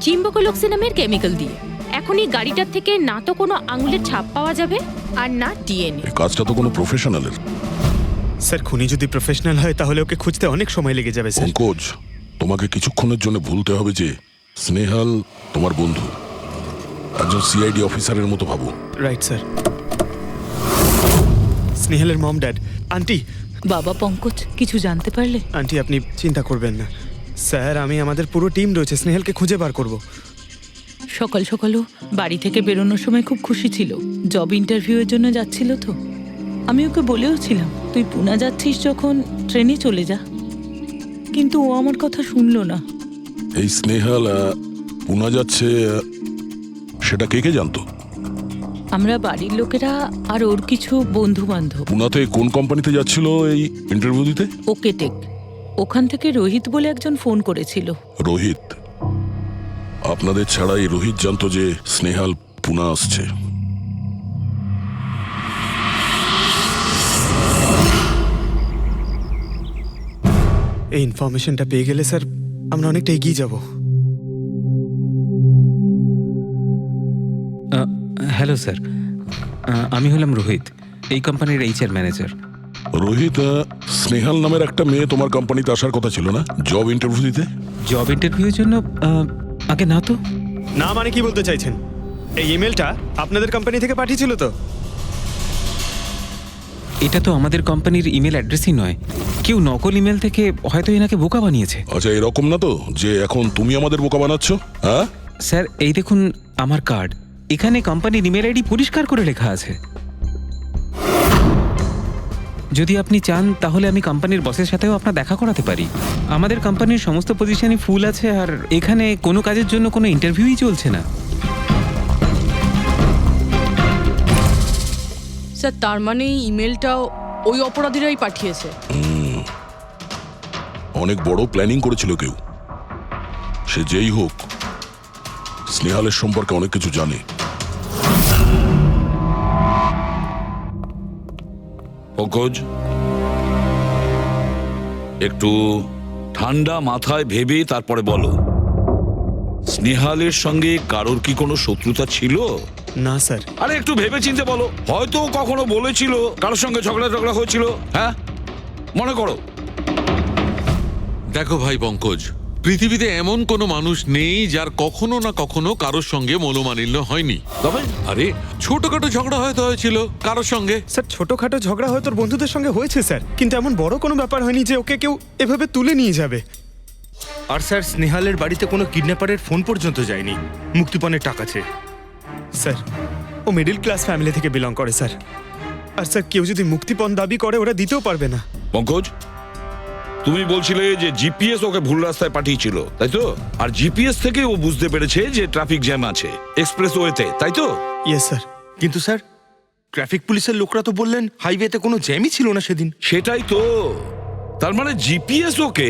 জিম্বোকোলক্সি নামের কেমিক্যাল দিয়ে। এখন এই গাড়িটার থেকে না তো কোনো আঙুলের ছাপ পাওয়া যাবে আর না ডিএনএ। এই কাজটা তো কোনো প্রফেশনালের। স্যার খুনি যদি প্রফেশনাল হয় তাহলে ওকে খুঁজতে অনেক সময় লেগে যাবে স্যার। পঙ্কজ, তোমাকে কিছুক্ষণের জন্য ভুলতে হবে যে স্নেহাল তোমার বন্ধু, একজন সিআইডি অফিসারের মতো ভাবো। Right sir. স্নেহালের মম ড্যাড, আন্টি। বাবা পঙ্কজ, কিছু জানতে পারলে? আন্টি আপনি চিন্তা করবেন না স্যার, আমি আমাদের পুরো টিম রয়েছে, স্নেহালকে খুঁজে বার করব। সকাল সকালও বাড়ি থেকে বেরোনোর সময় খুব খুশি ছিল, জব ইন্টারভিউয়ের জন্য যাচ্ছিল তো। আমি ওকে বলেও ছিলাম তুই পুনা যাচ্ছিস যখন ট্রেনে চলে যা, কিন্তু ও আমার কথা শুনলো না। এই স্নেহাল পুনা যাচ্ছে সেটা কে কে জানতো? আমরা বাড়ির লোকেরা আর ওর কিছু বন্ধু বান্ধব। পুনাতে কোন কোম্পানিতে যাচ্ছিল এই ইন্টারভিউ দিতে? Okay take. ওখান থেকে রোহিত বলে একজন ফোন করেছিল। রোহিত? আপনাদের ছাড়া এই রোহিত জানতো যে স্নেহাল পুনা আসছে? এই ইনফরমেশনটা পেয়ে গেলে স্যার আমরা অনেকটা এগিয়ে যাব। হ্যালো স্যার, আমি হলাম রোহিত, এই কোম্পানির এইচআর ম্যানেজার। রোহিত, স্নেহাল নামের একটা মেয়ে তোমার কোম্পানিতে আসার কথা ছিল না জব ইন্টারভিউ দিতে? জব ইন্টারভিউর জন্য? আগে না তো। না মানে কি বলতে চাইছেন? এই ইমেলটা আপনাদের কোম্পানি থেকে পাঠিয়েছিল তো? এটা তো আমাদের কোম্পানির ইমেল অ্যাড্রেসই নয়। কেউ নকল ইমেল থেকে হয়তো এনাকে বোকা বানিয়েছে। আচ্ছা, এরকম না তো যে এখন তুমি আমাদের বোকা বানাচ্ছ? হ্যাঁ স্যার, এই দেখুন আমার কার্ড, এখানে কোম্পানির ইমেল আইডি পরিষ্কার করে লেখা আছে। যদি আপনি চান তাহলে আমি কোম্পানির বসের সাথেও আপনার দেখা করাতে পারি। আমাদের কোম্পানির সমস্ত পজিশনই ফুল আছে, আর এখানে কোনো কাজের জন্য কোনো ইন্টারভিউই চলছে না। স্যার, তার মানে এই ইমেলটাও ওই অপরাধীরাই পাঠিয়েছে। অনেক বড় প্ল্যানিং করেছিল কেউ। সে যেই হোক, স্নেহালের সম্পর্কে অনেক কিছু জানে। পঙ্কজ, একটু ঠান্ডা মাথায় ভেবে তারপরে বলো, স্নেহালের সঙ্গে কারোর কি কোনো শত্রুতা ছিল? না স্যার। আরে একটু ভেবে চিন্তে বলো, হয়তো কখনো বলেছিল কারোর সঙ্গে ঝগড়া হয়েছিল। হ্যাঁ, মনে করো। দেখো ভাই পঙ্কজ, পৃথিবীতে এমন কোনো মানুষ নেই যার কখনো না কখনো কারোর সঙ্গে মনোমালিন্য হয়নি। তবে আরে ছোটখাটো ঝগড়া হয়তো হয়েছিল কারোর সঙ্গে। স্যার, ছোটখাটো ঝগড়া হয়তো ওর বন্ধুদের সঙ্গে হয়েছে স্যার, কিন্তু এমন বড় কোনো ব্যাপার হয়নি যে ওকে কেউ এভাবে তুলে নিয়ে যাবে। আর স্যার, স্নেহালের বাড়িতে কোনো কিডন্যাপারের ফোন পর্যন্ত যায়নি মুক্তিপণের টাকা চেয়ে। স্যার, ও মিডল ক্লাস ফ্যামিলি থেকে বিলং করে স্যার। আর স্যার, কেউ যদি মুক্তিপণ দাবি করে ওরা দিতেও পারবে না। পঙ্কজ, তুমি বলছিলে যে জিপিএস ওকে ভুল রাস্তায় পাঠিয়েছিল, তাই তো? আর জিপিএস থেকে ও বুঝতে পেরেছে যে ট্রাফিক জ্যাম আছে এক্সপ্রেসওয়েতে, তাই তো? Yes sir. কিন্তু স্যার, ট্রাফিক পুলিশের লোকরা তো বললেন হাইওয়েতে কোনো জ্যামই ছিল না সেদিন। সেটাই তো, তার মানে জিপিএস ওকে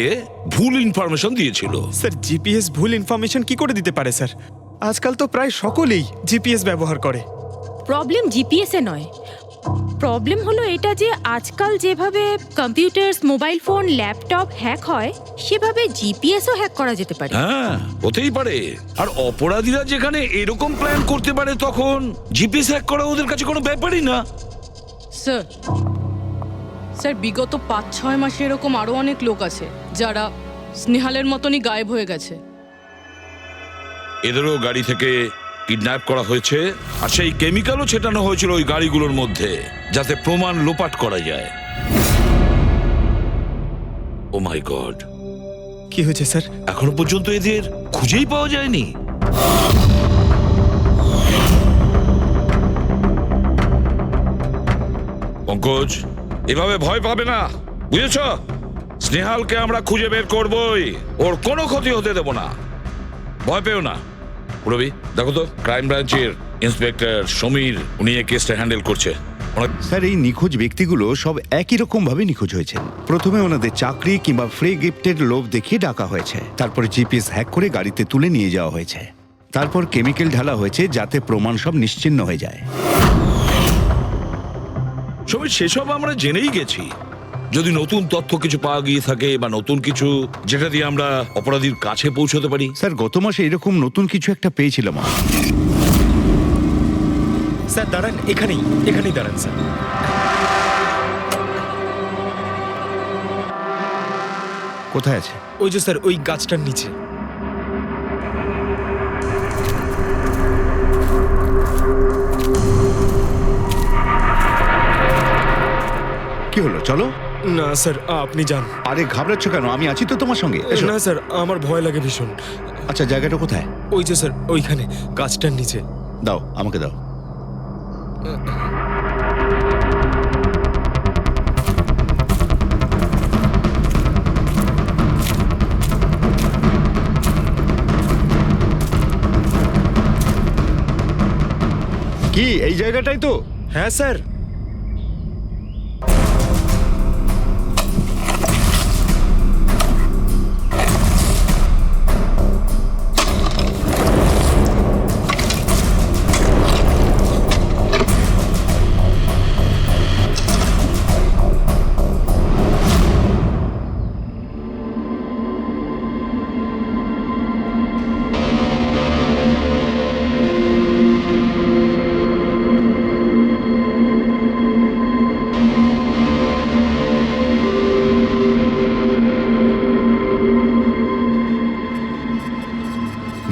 ভুল ইনফরমেশন দিয়েছিল। স্যার, জিপিএস ভুল ইনফরমেশন কি করে দিতে পারে স্যার? আজকাল তো প্রায় সকলেই জিপিএস ব্যবহার করে। প্রবলেম জিপিএস এ নয়, প্রবলেম হলো এটা যে আজকাল যেভাবে computer, mobile phone, laptop hack হয়, সেভাবে জিপিএসও হ্যাক করা যেতে পারে। হ্যাঁ, হতেই পারে। আর অপরাধীরা যেখানে এরকম প্ল্যান করতে পারে, তখন জিপিএস হ্যাক করা ওদের কাছে কোনো ব্যাপারই না। স্যার, স্যার, বিগত 5-6 মাসে এরকম আরো অনেক লোক আছে যারা স্নেহালের মতনই গায়েব হয়ে গেছে। এদেরও গাড়ি থেকে কিডন্যাপ করা হয়েছে, আর সেই কেমিক্যালও ছেটানো হয়েছিল ওই গাড়িগুলোর মধ্যে, যাতে প্রমাণ লোপাট করা যায়। ও মাই গড, কি হয়েছে স্যার? এখনো পর্যন্ত এদের খুঁজেই পাওয়া যায়নি। পঙ্কজ, এভাবে ভয় পাবে না, বুঝেছ? স্নেহালকে আমরা খুঁজে বের করবই, ওর কোনো ক্ষতি হতে দেব না, ভয় পেও না। রবি, দেখো তো ক্রাইম ব্রাঞ্চের ইন্সপেক্টর সমীর, উনি এই কেসটা হ্যান্ডেল করছে। স্যার, এই নিখোঁজ ব্যক্তিগুলো সব একই রকম ভাবে নিখোঁজ হয়েছে। প্রথমে ওনাদের চাকরি কিংবা ফ্রি গিফটের লোভ দেখিয়ে ডাকা হয়েছে, তারপরে জিপিএস হ্যাক করে গাড়িতে তুলে নিয়ে যাওয়া হয়েছে, তারপর কেমিক্যাল ঢালা হয়েছে যাতে প্রমাণ সব নিশ্চিহ্ন হয়ে যায়। সমীর, সেসব আমরা জেনেই গেছি। যদি নতুন তথ্য কিছু পাওয়া গিয়ে থাকে বা নতুন কিছু যেটা দিয়ে আমরা অপরাধীর কাছে পৌঁছতে পারি। স্যার, গত মাসে এরকম নতুন কিছু একটা পেয়েছিলাম। স্যার দাঁড়ান, এখানেই দাঁড়ান স্যার। কোথায় আছে? ওই যে স্যার, ওই গাছটার নিচে। কি হলো, চলো। না স্যার, আপনি যান। আরে ঘাবড়াচ্ছ কেন? আমি আছি তো তোমার সঙ্গে। এসো। না স্যার, আমার ভয় লাগে ভীষণ। আচ্ছা, জায়গাটা কোথায়? ওই যে স্যার, ওইখানে গাছটার নিচে। দাও, আমাকে দাও। কি এই জায়গাটাই তো? হ্যাঁ স্যার।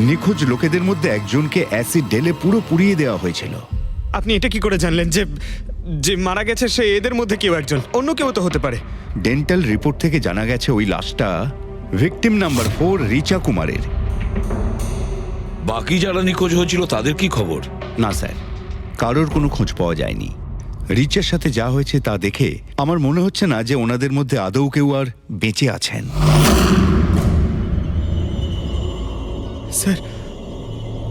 নিখোঁজ লোকেদের মধ্যে একজনকে অ্যাসিড ঢেলে পুরো পুড়িয়ে দেওয়া হয়েছিল। আপনি এটা কি করে জানলেন যে যে মারা গেছে সে এদের মধ্যে কেউ একজন, অন্য কেউ তো হতে পারে। ডেন্টাল রিপোর্ট থেকে জানা গেছে ওই লাশটা ভিকটিম নাম্বার 4 রিচা কুমারের। বাকি যারা নিখোঁজ হয়েছিল তাদের কি খবর? না স্যার, কারোর কোনো খোঁজ পাওয়া যায়নি। রিচার সাথে যা হয়েছে তা দেখে আমার মনে হচ্ছে না যে ওনাদের মধ্যে আদৌ কেউ আর বেঁচে আছেন। স্যার,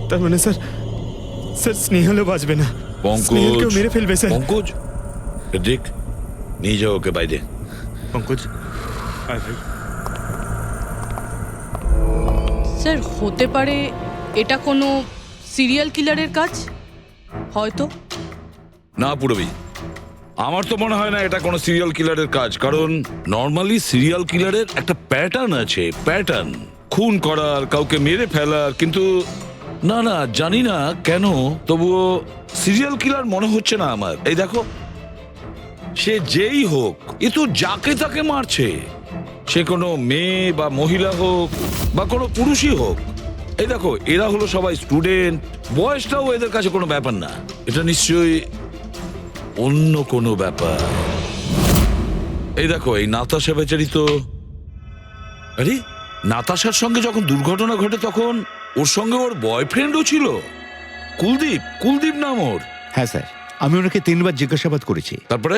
তার মানে স্যার স্নেহালও বাঁচবে না, স্নেহালকেও মেরে ফেলবে স্যার। পঙ্কজ, দেখ নিয়ে যাও ওকে বাইরে। পঙ্কজ, স্যার হতে পারে এটা কোনো সিরিয়াল কিলারের কাজ, হয়তো। না পুরবি, আমার তো মনে হয় না এটা কোনো সিরিয়াল কিলারের কাজ, কারণ নর্মালি সিরিয়াল কিলারের একটা প্যাটার্ন আছে, প্যাটার্ন খুন করার, কাউকে মেরে ফেলার। কিন্তু না না, জানি না কেন, তবুও সিরিয়াল কিলার মনে হচ্ছে না আমার। এই দেখো, সে যেই হোক, এ তো যাকে তাকে মারছে, সে কোনো মেয়ে বা মহিলা হোক বা কোনো পুরুষই হোক। এই দেখো, এরা হলো সবাই স্টুডেন্ট, বয়সটাও এদের কাছে কোনো ব্যাপার না। এটা নিশ্চয়ই অন্য কোনো ব্যাপার। এই দেখো, এই নাতাশা বেচারি তো, আরে নাতাশার সঙ্গে যখন দুর্ঘটনা ঘটে তখন ওর সঙ্গে ওর বয়ফ্রেন্ডও ছিল, কুলদীপ, কুলদীপ নাম ওর। হ্যাঁ স্যার, আমি ওনাকে 3 বার জিজ্ঞাসাবাদ করেছি, তারপরে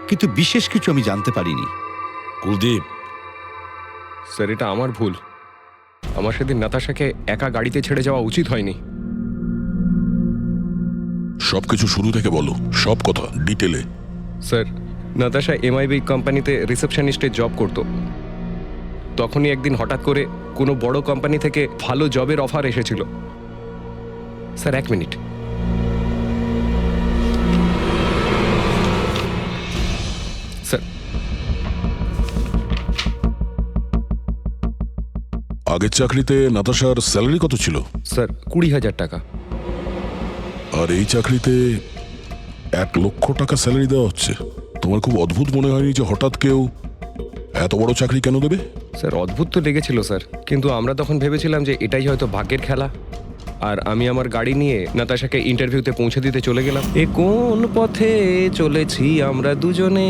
কিন্তু বিশেষ কিছু আমি জানতে পারিনি। কুলদীপ স্যার, এটা আমার ভুল। আমার সেদিন নাতাশাকে একা গাড়িতে ছেড়ে যাওয়া উচিত হয়নি। সবকিছু শুরু থেকে বলো, সব কথা ডিটেলে। স্যার, নাতাশা এমআইবি কোম্পানিতে রিসেপশনিস্টের জব করত। তখনই একদিন হঠাৎ করে কোনো বড় কোম্পানি থেকে ভালো জবের অফার এসেছিল। Sir 1 minute. স্যার, আগের চাকরিতে নাতাশার স্যালারি কত ছিল? স্যার 20,000 টাকা। আর এই চাকরিতে 1 লক্ষ টাকা স্যালারি দেওয়া হচ্ছে। তোমার খুব অদ্ভুত মনে হয়নি যে হঠাৎ কেউ এত বড় চাকরি কেন দেবে? স্যার অদ্ভুত তো লেগেছিল স্যার, কিন্তু আমরা তখন ভেবেছিলাম যে এটাই হয়তো ভাগ্যের খেলা। আর আমি আমার গাড়ি নিয়ে নাতাশাকে ইন্টারভিউতে পৌঁছে দিতে চলে গেলাম। এ কোন পথে চলেছি আমরা দুজনে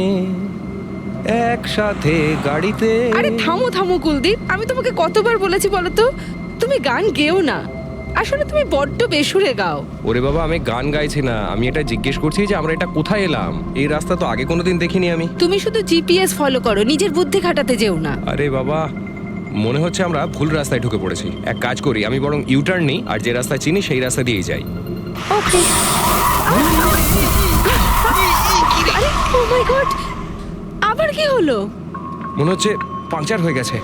একসাথে গাড়িতে। আরে থামো থামো কুলদীপ, আমি তোমাকে কতবার বলেছি বলো তো, তুমি গান গেও না। আসলে তুমি বড্ড বেসুরে গাও। ওরে বাবা, আমি গান গাইছি না, আমি এটা জিজ্ঞেস করছি যে আমরা এটা কোথায় এলাম। এই রাস্তা তো আগে কোনোদিন দেখিনি আমি। তুমি শুধু জিপিএস ফলো করো, নিজের বুদ্ধি খাটাতে যেও না। আরে বাবা, মনে হচ্ছে আমরা ভুল রাস্তায় ঢুকে পড়েছি। এক কাজ করি, আমি বরং ইউটার্ন নিই, আর যে রাস্তা চিনি সেই রাস্তা দিয়েই যাই। ওকে। আরে ও মাই গড, আবার কি হলো? মনে হচ্ছে পাংচার হয়ে গেছে।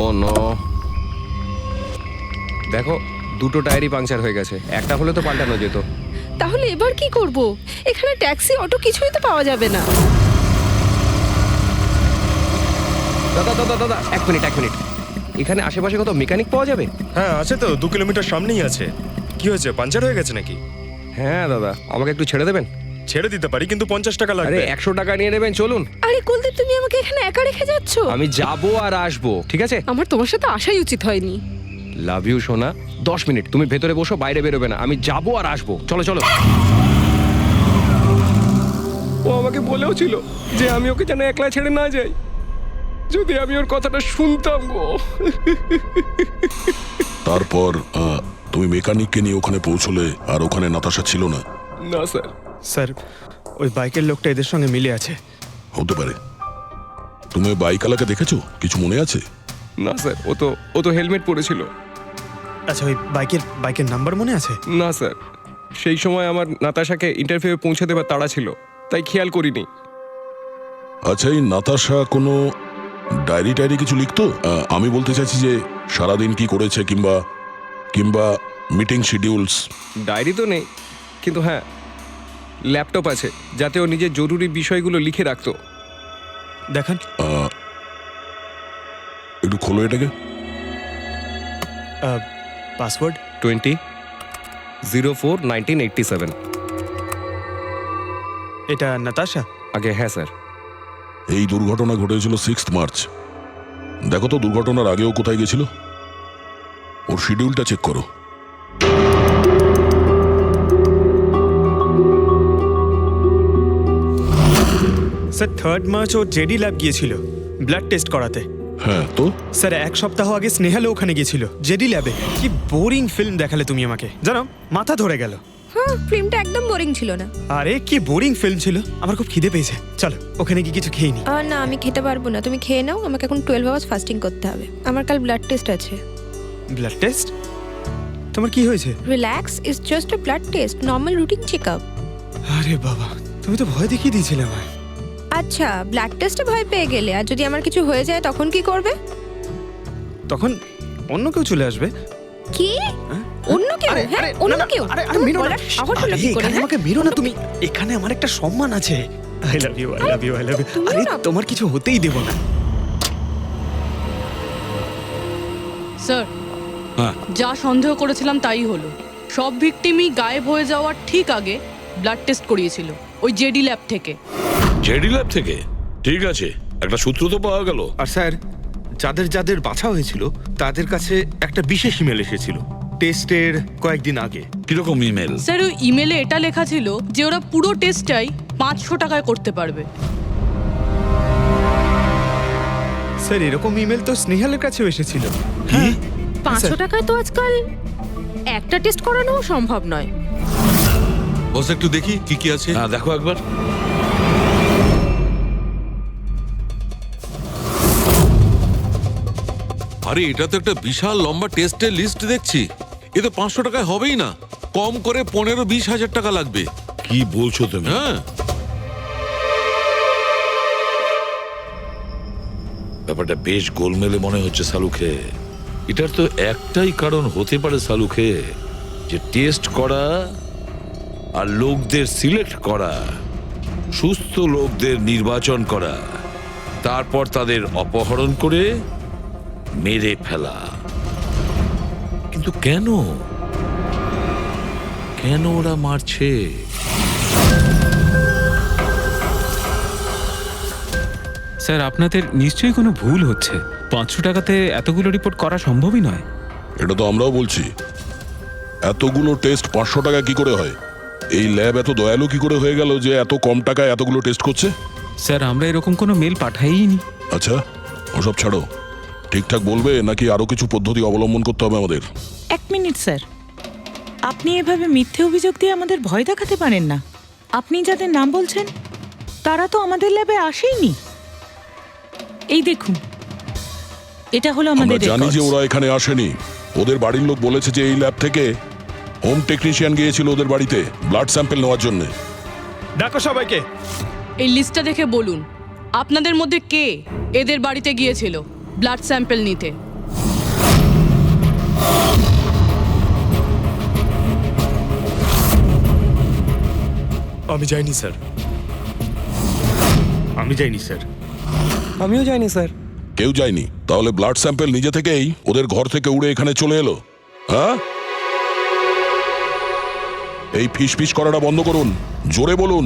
ও নো, দেখো দুটো টায়ারই পাংচার হয়ে গেছে। একটা হলে তো পাল্টানো যেত। তাহলে এবার কি করব? এখানে ট্যাক্সি, অটো কিছুই তো পাওয়া যাবে না। দাদা দাদা দাদা, 1 মিনিট 1 মিনিট। এখানে আশেপাশে কত মেকানিক পাওয়া যাবে? হ্যাঁ আছে তো, 2 কিলোমিটার সামনেই আছে। কি হয়েছে, পাঞ্চার হয়ে গেছে নাকি? হ্যাঁ দাদা, আমাকে একটু ছেড়ে দেবেন? ছেড়ে দিতে পারি, কিন্তু 50 টাকা লাগবে। আরে 100 টাকা নিয়ে নেবেন, চলুন। আরে কুলদীপ, তুমি আমাকে এখানে একা রেখে যাচ্ছ? আমি যাবো আর আসবো, ঠিক আছে? আমার তোমার সাথে আসাই উচিত হয়নি। লাভ ইউ সোনা। 10 মিনিট তুমি ভেতরে বসো, বাইরে বেরোবে না। আমি যাবো আর আসবো, চলো চলো। ও আমাকে বলেও ছিল যে আমি ওকে যেন একলা ছেড়ে না যাই। যদি আমি ওর কথাটা শুনতাম গো। তারপর তুমি মেকানিককে নিয়ে ওখানে পৌঁছলে, আর ওখানে নাতাশা ছিল না? না স্যার। স্যার, ওই বাইকের লোকটা এদের সঙ্গে মিলে আছে। হতে পারে। তুমি বাইকওয়ালাকে দেখেছো? কিছু মনে আছে? না স্যার, ও তো হেলমেট পরেছিল। আচ্ছা, ওই বাইকের নাম্বার মনে আছে? না স্যার, সেই সময় আমার নাতাশাকে ইন্টারভিউ পৌঁছে দেবার তাড়া ছিল, তাই খেয়াল করিনি। আচ্ছা, এই নাতাশা কোনো ডায়েরি টায়েরি কিছু লিখতো? আমি বলতে চাইছি যে সারাদিন কি করেছে, কিংবা মিটিং শিডিউলস। ডায়েরি তো নেই, কিন্তু হ্যাঁ ল্যাপটপ আছে, যাতে ও নিজের জরুরি বিষয়গুলো লিখে রাখতো। দেখান। একটু খোলো এটাকে। পাসওয়ার্ড 20 04-1987। এটা নাতাশা? আগে হ্যাঁ স্যার। এই দুর্ঘটনা ঘটেছিল 6 মার্চ। দেখো তো দুর্ঘটনার আগেও কোথায় গেছিল, ওর শিডিউলটা চেক করো। স্যার 3 মার্চ ও জেডি ল্যাব গিয়েছিল ব্লাড টেস্ট করাতে। হ্যাঁ তো স্যার 1 সপ্তাহ আগে স্নেহালও ওখানে গিয়েছিল জেডি ল্যাবে। কি বোরিং ফিল্ম দেখালে তুমি আমাকে, জানো মাথা ধরে গেল। হ্যাঁ, ফিল্মটা একদম বোরিং ছিল না। আরে কি বোরিং ফিল্ম ছিল। আমার খুব খিদে পেয়েছে, চলো ওখানে গিয়ে কিছু খেয়ে নি। না আমি খেতে পারবো না, তুমি খেয়ে নাও। আমাকে এখন 12 আওয়ার্স ফাস্টিং করতে হবে, আমার কাল ব্লাড টেস্ট আছে। Blood test? তোমার কি হয়েছে? Relax, it's just a blood test, normal routine checkup. আরে বাবা, তুমি তো ভয় দেখিয়ে দিয়েছিলে আমায়। আচ্ছা, ব্লাড টেস্টে ভয় পেয়ে গেলে, আর যদি আমার কিছু হয়ে যায় তখন কি করবে? তখন অন্য কেউ চলে আসবে। কি? অন্য কেউ? হ্যাঁ, অন্য কেউ? তুমি বলার সাহস হলো কি করে? আমাকে মেরো না তুমি, এখানে আমার একটা সম্মান আছে। I love you, I love you, I love you. আরে তোমার কিছু হতেই দেব না। স্যার, যা সন্দেহ করেছিলাম তাই হলো। সব ভিকটিমই গায়েব হয়ে যাওয়ার ঠিক আগে ব্লাড টেস্ট করিয়েছিল ওই জেডি ল্যাব থেকে। জেডি ল্যাব থেকে? ঠিক আছে, একটা সূত্র তো পাওয়া গেল। আর স্যার, যাদের যাদের বাছা হয়েছিল তাদের কাছে একটা বিশেষ ইমেল এসেছিল টেস্টের কয়েকদিন আগে। কিরকম ইমেল? স্যার, ওই ইমেলে এটা লেখা ছিল যে ওরা পুরো টেস্টটাই 500 টাকায় করতে পারবে। স্যার, এরকম ইমেল তো স্নেহালের কাছেও এসেছিল। কি? 500 টাকায় তো আজকাল একটা টেস্ট করানো সম্ভব নয়। বস একটু দেখি কি কি আছে। হ্যাঁ দেখো একবার। আরে এটা তো একটা বিশাল লম্বা টেস্টের লিস্ট দেখছি। এ তো 500 টাকায় হবেই না, কম করে 15-20 হাজার টাকা লাগবে। কি বলছো তুমি? হ্যাঁ, ব্যাপারটা বেশ গোলমেলে মনে হচ্ছে সালুখে। এটার তো একটাই কারণ হতে পারে সালুখে, যে টেস্ট করা আর লোকদের সিলেক্ট করা, সুস্থ লোকদের নির্বাচন করা, তারপর তাদের অপহরণ করে মেরে ফেলা। কিন্তু কেন কেন ওরা মারছে? স্যার, আপনাদের নিশ্চয়ই কোনো ভুল হচ্ছে। 500 টাকাতে এতগুলো রিপোর্ট করা সম্ভবই নয়। এটা তো আমরাও বলছি, এতগুলো টেস্ট 500 টাকা কি করে হয়? এই ল্যাব এত দয়ালু কি করে হয়ে গেল যে এত কম টাকায় এতগুলো টেস্ট করছে? স্যার, আমরা এরকম কোনো মেল পাঠাইনি। আচ্ছা, ওসব ছাড়ো, ঠিকঠাক বলবে নাকি আরো কিছু পদ্ধতি অবলম্বন করতে হবে আমাদের? 1 মিনিট স্যার, আপনি এভাবে মিথ্যে অভিযোগ দিয়ে আমাদের ভয় দেখাতে পারেন না। আপনি যাদের নাম বলছেন তারা তো আমাদের ল্যাবে আসেইনি। এই দেখুন, এটা হলো আমরা আমাদের জানি যে রেকর্ডস। ওরা এখানে আসেনি। ওদের বাড়ির লোক বলেছে যে এই ল্যাব থেকে হোম টেকনিশিয়ান গিয়েছিল ওদের বাড়িতে ব্লাড স্যাম্পল নেওয়ার জন্য। ডাকো সবাইকে। এই লিস্টটা দেখে বলুন আপনাদের মধ্যে কে এদের বাড়িতে গিয়েছিল ব্লাড স্যাম্পল নিতে। আমি যাইনি স্যার। আমি যাইনি স্যার। আমিও যাইনি স্যার। কেউ যায়নি? তাহলে ব্লাড স্যাম্পল নিজে থেকেই ওদের ঘর থেকে উড়ে এখানে চলে এলো? হ্যাঁ, এই ফিস ফিস করাটা বন্ধ করুন, জোরে বলুন,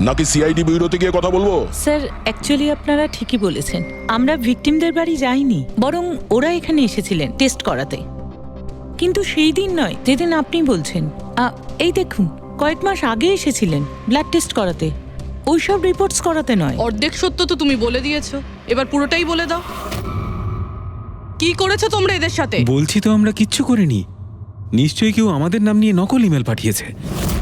নাকি সিআইডি ব্যুরোতে গিয়ে কথা বলবো? স্যার, অ্যাকচুয়ালি আপনারা ঠিকই বলেছেন, আমরা ভিকটিমদের বাড়ি যাইনি, বরং ওরা এখানে এসেছিলেন টেস্ট করাতে। কিন্তু সেই দিন নয় যেদিন আপনি বলছেন। এই দেখুন, কয়েক মাস আগে এসেছিলেন ব্লাড টেস্ট করাতে, ওইসব রিপোর্টস করাতে নয়। অর্ধেক সত্য তো তুমি বলে দিয়েছো, এবার পুরোটাই বলে দাও। কি করেছো তোমরা এদের সাথে? বলছি তো আমরা কিচ্ছু করিনি। নিশ্চয়ই কেউ আমাদের নাম নিয়ে নকল ইমেল পাঠিয়েছে।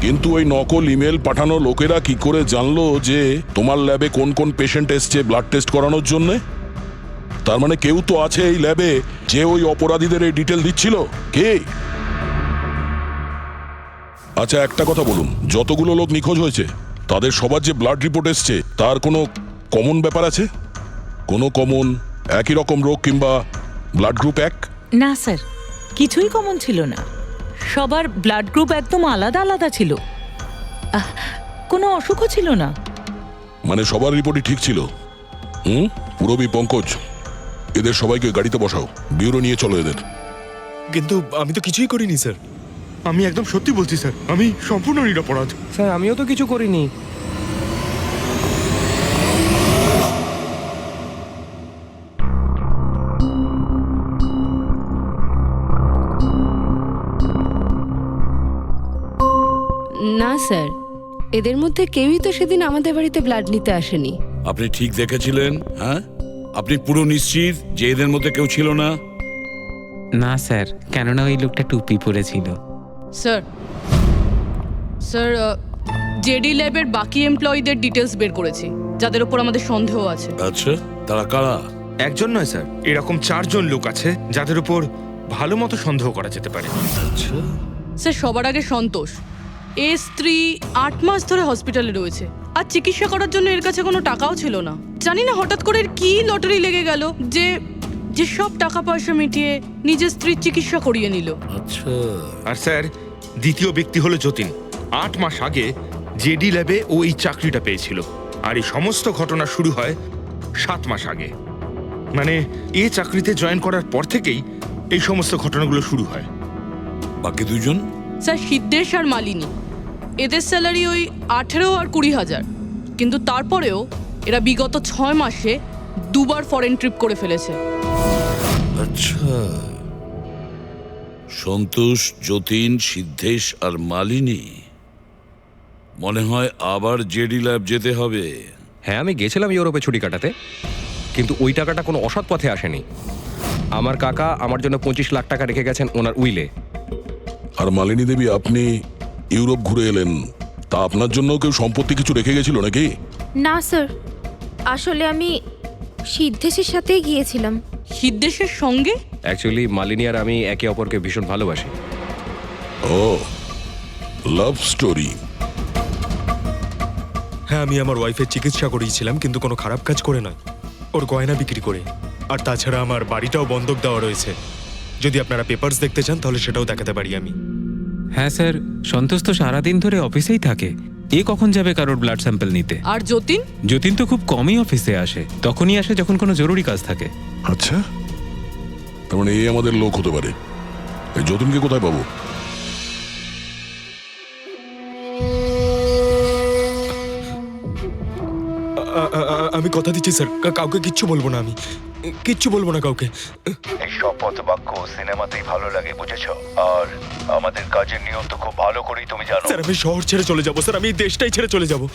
কিন্তু ওই নকল ইমেল পাঠানো লোকেরা কি করে জানলো যে তোমার ল্যাবে কোন কোন পেশেন্ট এসছে ব্লাড টেস্ট করানোর জন্য? তার মানে কেউ তো আছে এই ল্যাবে যে ওই অপরাধীদের এই ডিটেল দিচ্ছিল। কে? আচ্ছা, একটা কথা বলুন, যতগুলো লোক নিখোঁজ হয়েছে তাদের সবার যে ব্লাড রিপোর্ট এসছে তার কোনো কমন ব্যাপার আছে? কোনো কমন একই রকম রোগ কিংবা ব্লাড গ্রুপ এক? না স্যার, কিছুই কমন ছিল না। সবার ব্লাড গ্রুপ একদম আলাদা আলাদা ছিল, কোনো অসুখও ছিল না। মানে সবার রিপোর্টই ঠিক ছিল? পুরবী, পঙ্কজ, এদের সবাইকে গাড়িতে বসাও, ব্যুরো নিয়ে চলো এদের। কিন্তু আমি তো কিছুই করিনি স্যার। আমি একদম সত্যি বলছি স্যার, আমি সম্পূর্ণ নিরপরাধ। স্যার আমিও তো কিছু করিনি। না স্যার, এদের মধ্যে কেউই তো সেদিন আমাদের বাড়িতে ব্লাড নিতে আসেনি। আপনি ঠিক দেখেছিলেন? হ্যাঁ, আপনি পুরো নিশ্চিত যে এদের মধ্যে কেউ ছিল না? না স্যার, কেননা ওই লোকটা টুপি পরেছিল। স্যার স্যার জেডি ল্যাবের বাকি এমপ্লয়ীদের ডিটেলস বের করেছি, যাদের উপর আমাদের সন্দেহ আছে। আচ্ছা, তারা কারা? একজন নয় স্যার, এরকম 4 জন লোক আছে যাদের উপর ভালো মতো সন্দেহ করা যেতে পারে। আচ্ছা স্যার সবার আগে সন্তোষ, এর স্ত্রী 8 মাস ধরে হসপিটালে রয়েছে, আর চিকিৎসা করার জন্য এর কাছে কোনো টাকাও ছিল না। জানি না হঠাৎ করে এর কি লটারি লেগে গেল যে যে সব টাকা পয়সা মিটিয়ে নিজের স্ত্রীর চিকিৎসা করিয়ে নিল। আচ্ছা। আর স্যার দ্বিতীয় ব্যক্তি হলো যতীন। 8 মাস আগে জেডি ল্যাবে ও এই চাকরিটা পেয়েছিল, আর এই সমস্ত ঘটনা শুরু হয় 7 মাস আগে। মানে এই চাকরিতে জয়েন করার পর থেকেই এই সমস্ত ঘটনাগুলো শুরু হয়। বাকি 2 জন? স্যার সিদ্ধেশ আর মালিনী, এদের স্যালারি ওই 18 আর 20,000, কিন্তু তারপরেও এরা বিগত 6 মাসে 2 বার ফরেন ট্রিপ করে ফেলেছে। আচ্ছা, সন্তোষ, যতীন, সিদ্ধেশ আর মালিনী। মনে হয় আবার জেডি ল্যাব যেতে হবে। হ্যাঁ আমি গেছিলাম ইউরোপে ছুটি কাটাতে, কিন্তু ওই টাকাটা কোনো অসৎ পথে আসেনি। আমার কাকা আমার জন্য 25 লাখ টাকা রেখে গেছেন ওনার উইলে। আর মালিনী দেবী, আপনি ইউরোপ ঘুরে এলেন, তা আপনার জন্য কেউ সম্পত্তি কিছু রেখে গেছিল নাকি? না স্যার, আসলে আমি সিদ্ধেশের সাথেই গিয়েছিলাম। সিদ্ধেশের সঙ্গে? অ্যাকচুয়ালি মালিনী আর আমি একে অপরকে ভীষণ ভালোবাসি। ও, লাভ স্টোরি। হ্যাঁ, আমি আমার ওয়াইফের চিকিৎসা করিয়েছিলাম, কিন্তু কোনো খারাপ কাজ করে নয়, ওর গয়না বিক্রি করে। আর তাছাড়া আমার বাড়িটাও বন্ধক দেওয়া রয়েছে। যদি আপনারা পেপারস দেখতে চান তাহলে সেটাও দেখাতে পারি আমি। হ্যাঁ স্যার, সন্তোষ তো সারাদিন ধরে অফিসেই থাকে, এ কখন যাবে কারোর ব্লাড স্যাম্পল নিতে? আর যতীন? যতীন তো খুব কমই অফিসে আসে, তখনই আসে যখন কোনো জরুরি কাজ থাকে। আচ্ছা, তার মানে এই আমাদের লোক হতে পারে। এই যতীনকে কোথায় পাবো? আমি কথা দিচ্ছি স্যার, কাউকে কিচ্ছু বলবো না, আমি কিচ্ছু বলবো না কাউকে। এই শপথ বাক্য সিনেমাতেই ভালো লাগে, বুঝেছো? আর আমাদের কাজের নিয়ম তো খুব ভালো করেই তুমি জানো। স্যার আমি শহর ছেড়ে চলে যাবো স্যার, আমি এই দেশটাই ছেড়ে চলে যাবো।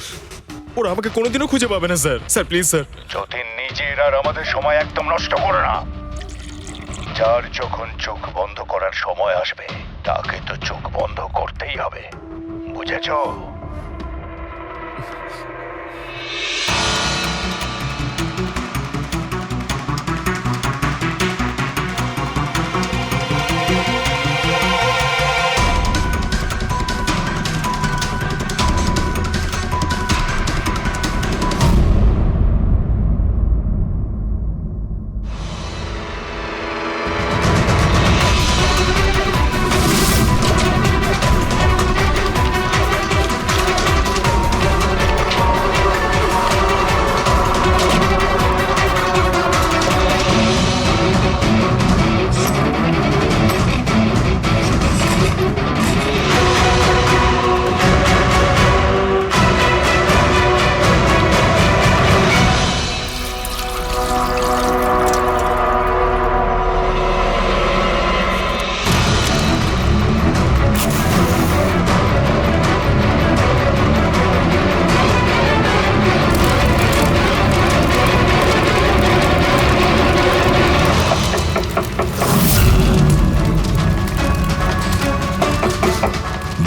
ওরা আমাকে কোনোদিনও খুঁজে পাবে না sir. Sir please sir. Jatin, নিজের আর আমাদের সময় একদম নষ্ট করো না। যার যখন চোখ বন্ধ করার সময় আসবে তাকে তো চোখ বন্ধ করতেই হবে, বুঝেছো?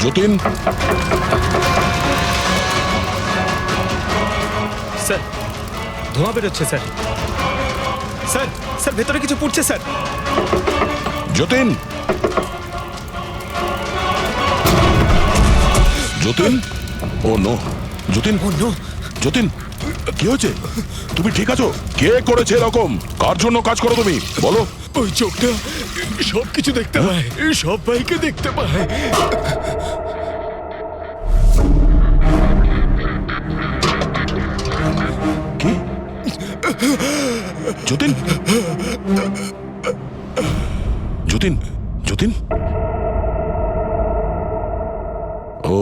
যতীন, স্যার ধোঁয়া বেরোচ্ছে স্যার। স্যার স্যার ভেতরে কিছু পড়ছে স্যার। যতীন, যতীন, ও নো, যতীন, ও নো, যতীন, কি হয়েছে? তুমি ঠিক আছো? কে করেছে এরকম? কার জন্য কাজ করো তুমি, বলো? ওই চোখটা সব কিছু দেখতে পায়, সব ভাইকে দেখতে পায়। কি? যতীন, যতীন, যতীন, ও,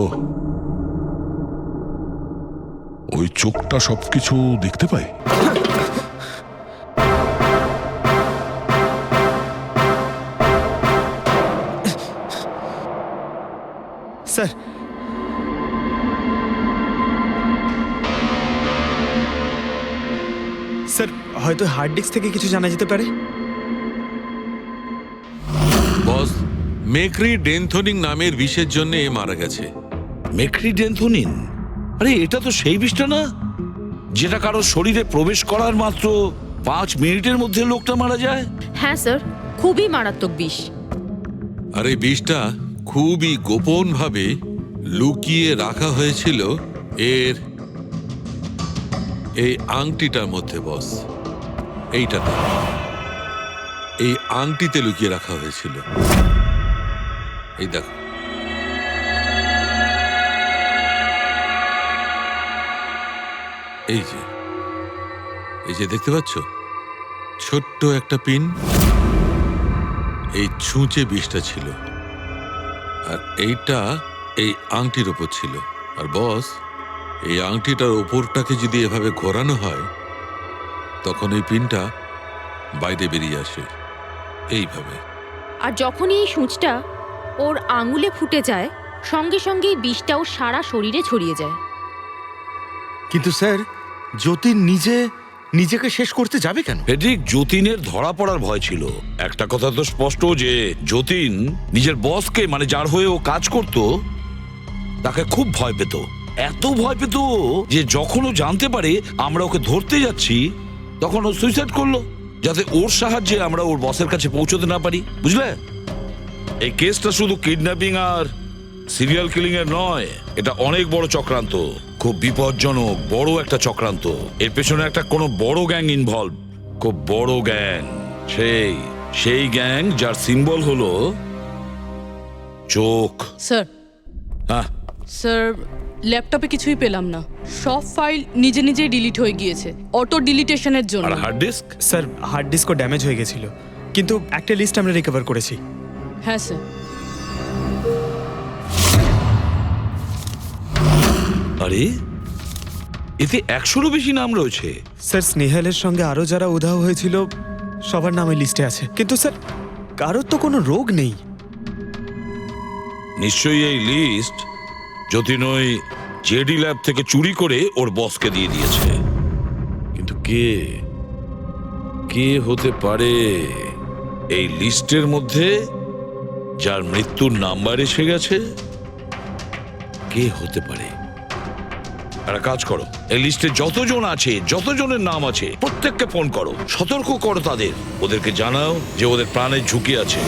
ওই চোখটা সবকিছু দেখতে পায়। স্যার, স্যার হয়তো হার্ড ডিস্ক থেকে কিছু জানা যেতে পারে। বস, মেক্রি ডেনথোনিং নামের বিষের জন্য এ মারা গেছে। মেক্রি ডেনথোনিন? আরে এটা তো সেই বিষটা না যেটা কারো শরীরে প্রবেশ করার মাত্র 5 মিনিটের মধ্যে লোকটা মারা যায়? হ্যাঁ স্যার, খুবই মারাত্মক বিষ। আর এই বিষটা খুবই গোপনভাবে লুকিয়ে রাখা হয়েছিল এর এই আংটিটার মধ্যে। বস, এইটাতে, এই আংটিতে লুকিয়ে রাখা হয়েছিল। এই দেখো, এই যে দেখতে পাচ্ছ ছোট্ট একটা পিন, এই ছুঁচে বিষটা ছিল, আর এইটা এই আংটির ওপর ছিল। আর বস, এই আংটিটার ওপরটাকে যদি এভাবে ঘোরানো হয় তখন এই পিনটা বাইরে বেরিয়ে আসে এইভাবে। আর যখনই এই সূঁচটা ওর আঙুলে ফুটে যায়, সঙ্গে সঙ্গেই বিষটা ওর সারা শরীরে ছড়িয়ে যায়। কিন্তু স্যার, যতীন নিজেকে শেষ করতে যাবে কেন? ফেডরিক, যতীনের ধরা পড়ার ভয় ছিল। একটা কথা তো স্পষ্ট যে যতীন নিজের বসকে, মানে যার হয়ে ও কাজ করত, তাকে খুব ভয় পেত। এত ভয় পেত যে যখন ও জানতে পারে আমরা ওকে ধরতে যাচ্ছি তখন ও সুইসাইড করলো, যাতে ওর সাহায্যে আমরা ওর বসের কাছে পৌঁছতে না পারি। বুঝলে, এই কেসটা শুধু কিডন্যাপিং আর সিরিয়াল কিলিং এর নয়, এটা অনেক বড় চক্রান্ত, খুব বিপজ্জনক বড় একটা চক্রান্ত। এর পেছনে একটা কোনো বড় গ্যাং ইনভলভ, খুব বড় গ্যাং। সেই গ্যাং যার সিম্বল হলো চোখ। স্যার, হ্যাঁ স্যার ল্যাপটপে কিছুই পেলাম না, সব ফাইল নিজে নিজেই ডিলিট হয়ে গিয়েছে অটো ডিলিটেশনের জন্য। আর হার্ড ডিস্ক? স্যার, হার্ড ডিস্কও ড্যামেজ হয়ে গেছিল, কিন্তু একটা লিস্ট আমরা রিকভার করেছি। হ্যাঁ স্যার। আরে এতে 100-এরও বেশি নাম রয়েছে। স্যার, স্নেহালের সঙ্গে আরো যারা উধাও হয়েছিল সবার নাম এই লিস্টে আছে, কিন্তু স্যার কারোর তো কোনো রোগ নেই। নিশ্চয়ই এই লিস্ট যতীন ওই জেডি ল্যাব থেকে চুরি করে ওর বসকে দিয়ে দিয়েছে। কিন্তু কে হতে পারে এই লিস্টের মধ্যে যার মৃত্যুর নাম্বার এসে গেছে? কে হতে পারে? একটা কাজ করো, এই লিস্টে যতজন আছে, যতজনের নাম আছে, প্রত্যেককে ফোন করো, সতর্ক করো তাদের, ওদেরকে জানাও যে ওদের প্রাণের ঝুঁকি আছে।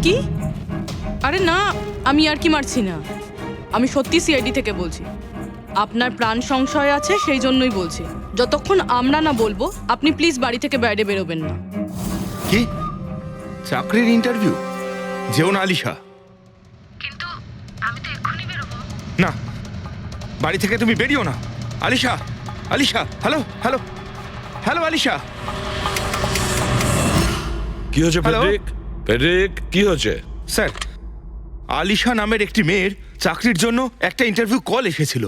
কি? আরে না, আমি আর কি মারছি না, আমি সত্যি সিআইডি থেকে বলছি। আপনার প্রাণ সংশয় আছে সেই জন্যই বলছি। যতক্ষণ আমরা না বলবো আপনি প্লিজ বাড়ি থেকে বাইরে বেরোবেন না। কি চাকরির ইন্টারভিউ? যেও না আলিশা। না, বাড়ি থেকে তুমি বেরিও না। Alisha, Alisha, hello hello hello Alisha. কি হচ্ছে ফেডরিক? ফেডরিক, কি হচ্ছে? স্যার, আলিশা নামের একটি মেয়ের চাকরির জন্য একটা ইন্টারভিউ কল এসেছিল,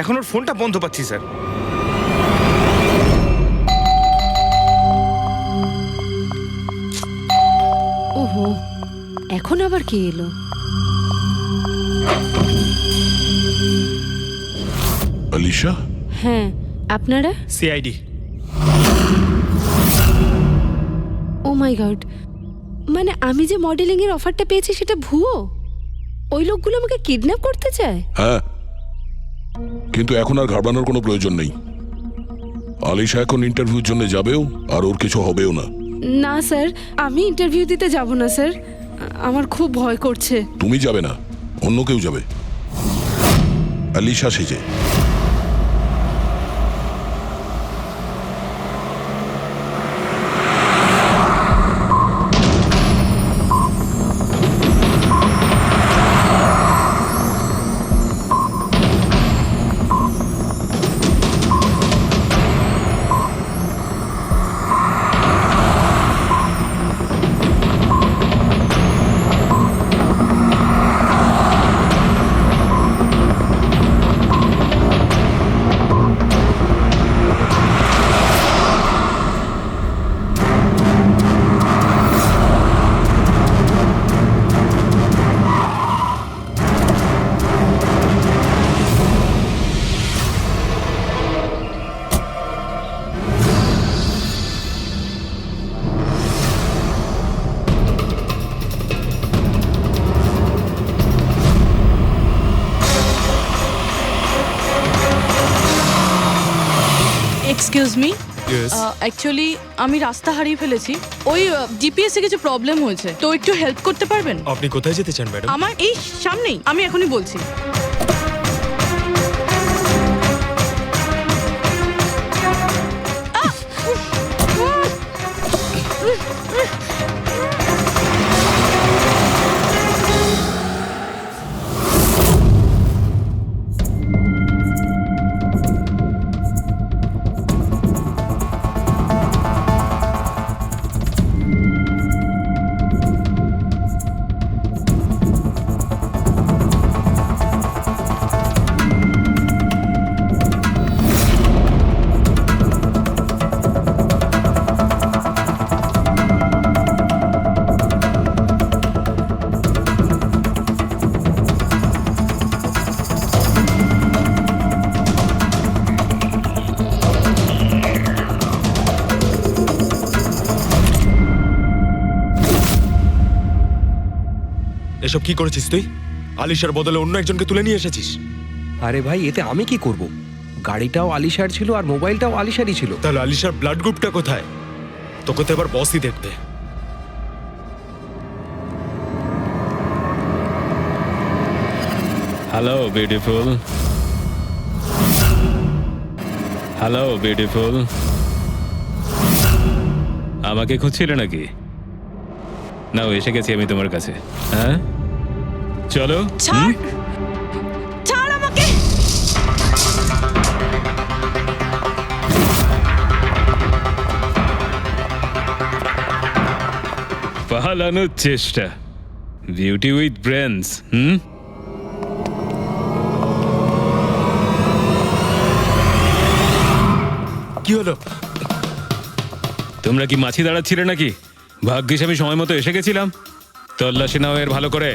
এখন ওর ফোনটা বন্ধ পাচ্ছি স্যার। ওহো, এখন আবার কে এলো? আলিশা? হ্যাঁ, আপনারা? সিআইডি। ও মাই গড, মানে আমি যে মডেলিং এর অফারটা পেয়েছি সেটা ভুয়ো? ওই লোকগুলো আমাকে কিডন্যাপ করতে চায়? হ্যাঁ, কিন্তু এখন আর ঘাবড়ানোর কোনো প্রয়োজন নেই। আলিশা এখন ইন্টারভিউর জন্য যাবেও, আর ওর কিছু হবেও না। না স্যার, আমি ইন্টারভিউ দিতে যাব না স্যার, আমার খুব ভয় করছে। তুমি যাবে না, অন্য কেউ যাবে, আলিশা সেজে। এক্সকিউজ মি অ্যাকচুয়ালি আমি রাস্তা হারিয়ে ফেলেছি, ওই জিপিএস এ কিছু প্রবলেম হয়েছে, তো একটু হেল্প করতে পারবেন? আপনি কোথায় যেতে চান ম্যাডাম? আমার এই সামনেই, আমি এখনই বলছি। এসব কি করেছিস তুই? আলিশার বদলে অন্য একজনকে তুলে নিয়ে এসেছিস। আরে ভাই, এতে আমি কি করব? গাড়িটাও আলিশার ছিল আর মোবাইলটাও আলিশারই ছিল। তাহলে আলিশার ব্লাড গ্রুপটা কোথায়? তোকে তো এবার বসই দেখবে। হ্যালো বিউটিফুল, হ্যালো বিউটিফুল, আমাকে খুঁজছিলে নাকি? নাও এসে গেছি আমি তোমার কাছে। হ্যাঁ চলো। ছাড়, ছাড় আমাকে। পালানোর চেষ্টা, বিউটি উইথ ব্রেনস। কি হলো? তোমরা কি মাছি দাঁড়াচ্ছিলে নাকি? ভাগ্যিস আমি সময় মতো এসে গেছিলাম। তল্লাশি নাও এর ভালো করে।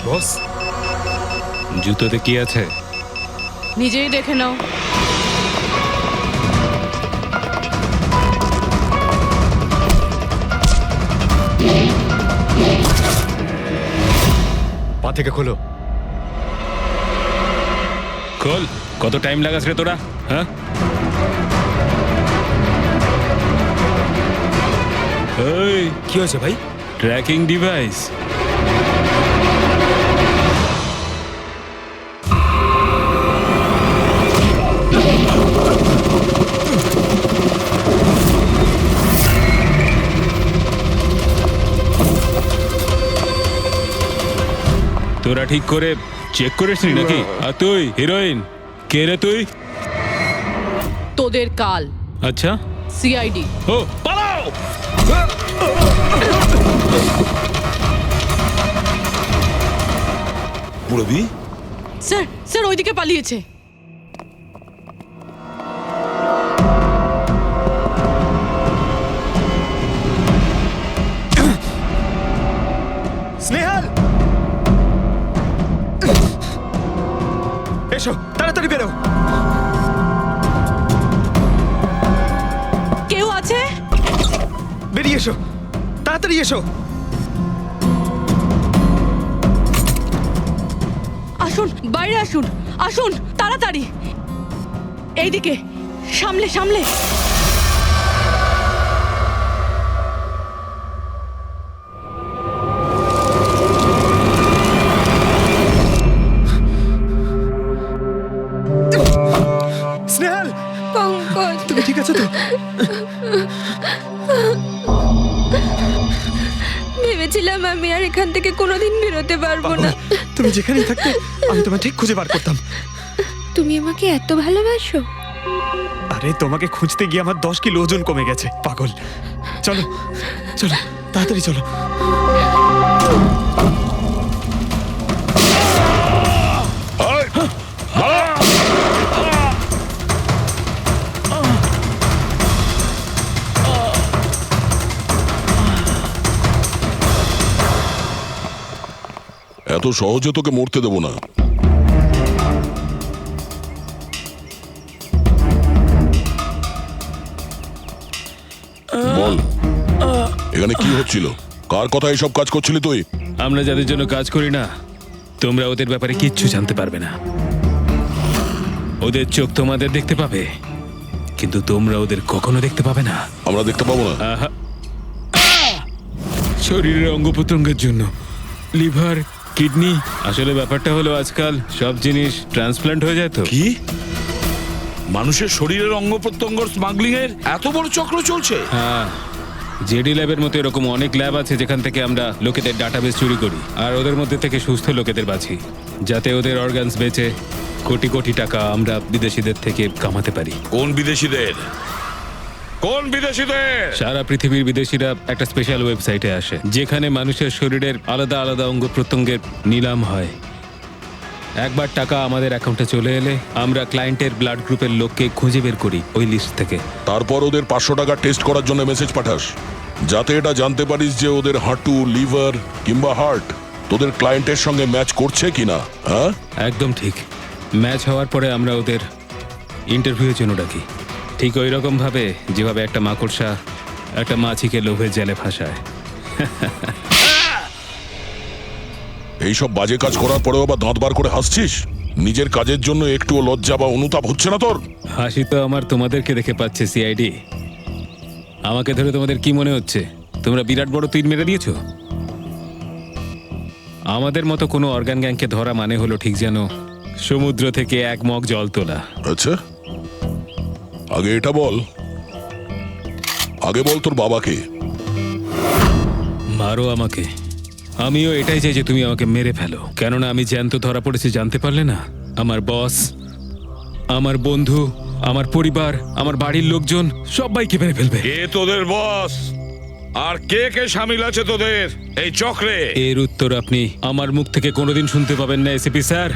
বস, জুতোতে কি আছে? নিজেই দেখে নাও। পা থেকে খোলো। খোল। কত টাইম লাগাস রে তোরা? হ্যাঁ এই কি হয়েছে ভাই? Tracking device. তোরা ঠিক করে চেক করিসনি নাকি? আর তুই হিরোইন, কে রে তুই? তোদের কাল। আচ্ছা, সিআইডি। ও পালাও। মুরবি, স্যার, স্যার ওইদিকে পালিয়েছে। স্নেহাল, এসো তাড়াতাড়ি বেরো। কেউ আছে? বেরিয়ে এসো, তাড়াতাড়ি এসো। আসুন, বাইরে আসুন, আসুন তাড়াতাড়ি। এইদিকে, সামলে সামলে। স্নেহাল, পঙ্কজ, তুমি ঠিক আছো তো? ভেবেছিলাম আমি আর এখান থেকে কোনোদিন বেরোতে পারবো না। তুমি যেখানেই থাকতে আমি তোমায় ঠিক খুঁজে বার করতাম। তুমি আমাকে এত ভালোবাসো? আরে তোমাকে খুঁজতে গিয়ে আমার 10 কিলো ওজন কমে গেছে, পাগল। চলো চলো, তাড়াতাড়ি চলো। এত সহজে তোকে মরতে দেবো না। বল, এখানে কি হচ্ছিল? কার কথা এসব কাজ করছিলি তুই? আমরা যাদের জন্য কাজ করি না, তোমরা ওদের ব্যাপারে কিচ্ছু জানতে পারবে না। ওদের চোখ তোমাদের দেখতে পাবে, কিন্তু তোমরা ওদের কখনো দেখতে পাবে না। আমরা দেখতে পাবো না? শরীরের অঙ্গ প্রত্যঙ্গের জন্য লিভার, কিডনি, আসলে ব্যাপারটা হলো আজকাল সব জিনিস ট্রান্সপ্লান্ট হয়ে যায়। তো কি মানুষের শরীরের অঙ্গ প্রত্যঙ্গ স্মাগলিং এর এত বড় চক্র চলছে? হ্যাঁ, জেডি ল্যাবের মতো এরকম অনেক ল্যাব আছে যেখান থেকে আমরা লোকেদের ডাটাবেস চুরি করি আর ওদের মধ্যে থেকে সুস্থ লোকেদের বাছি, যাতে ওদের অর্গানস বেচে কোটি কোটি টাকা আমরা বিদেশিদের থেকে কামাতে পারি। কোন বিদেশিদের? কোন বিদেশিদের? সারা পৃথিবীর বিদেশিরা একটা স্পেশাল ওয়েবসাইটে আসে যেখানে মানুষের শরীরের আলাদা আলাদা অঙ্গ প্রত্যঙ্গের নিলাম হয়। একবার টাকা আমাদের অ্যাকাউন্টে চলে এলে আমরা ক্লায়েন্টের ব্লাড গ্রুপের লোককে খুঁজে বের করি ওই লিস্ট থেকে। তারপর ওদের 500 টাকা টেস্ট করার জন্য মেসেজ পাঠাস, যাতে এটা জানতে পারিস যে ওদের হাঁটু, লিভার কিংবা হার্ট তোদের ক্লায়েন্টের সঙ্গে ম্যাচ করছে কিনা। হ্যাঁ, একদম ঠিক। ম্যাচ হওয়ার পরে আমরা ওদের ইন্টারভিউয়ের জন্য ডাকি, ঠিক ওই রকম ভাবে যেভাবে একটা মাকড়সা একটা মাছিকে লোভে জেলে ফাঁসায়। এইসব বাজে কাজ করার পরেও আবার দাঁত বার করে হাসছিস? নিজের কাজের জন্য একটুও লজ্জা বা অনুতাপ হচ্ছে না তোর? হাসি তো আমার তোমাদেরকে দেখে পাচ্ছে সিআইডি। আমাকে ধরে তোমাদের কি মনে হচ্ছে তোমরা বিরাট বড় তীর মেরে দিয়েছো? আমাদের মতো কোনো অর্গান গ্যাংকে ধরা মানে হলো ঠিক যেন সমুদ্র থেকে এক মগ জল তোলা। আচ্ছা, আগে এটা বল, আগে বল তোর বাবাকে। মারো আমাকে, আমিও এটাই চাই যে তুমি আমাকে মেরে ফেলো, কেননা আমি জ্যান্ত ধরা পড়েছি জানতে পারলে না? আমার বস, আমার বন্ধু, আমার পরিবার, আমার বাড়ির লোকজন সবাইকে মেরে ফেলবে। কে তোদের বস আর কে কে শামিল আছে তোদের এই চক্রে? এর উত্তর আপনি আমার মুখ থেকে কোনোদিন শুনতে পাবেন না এসিপি স্যার।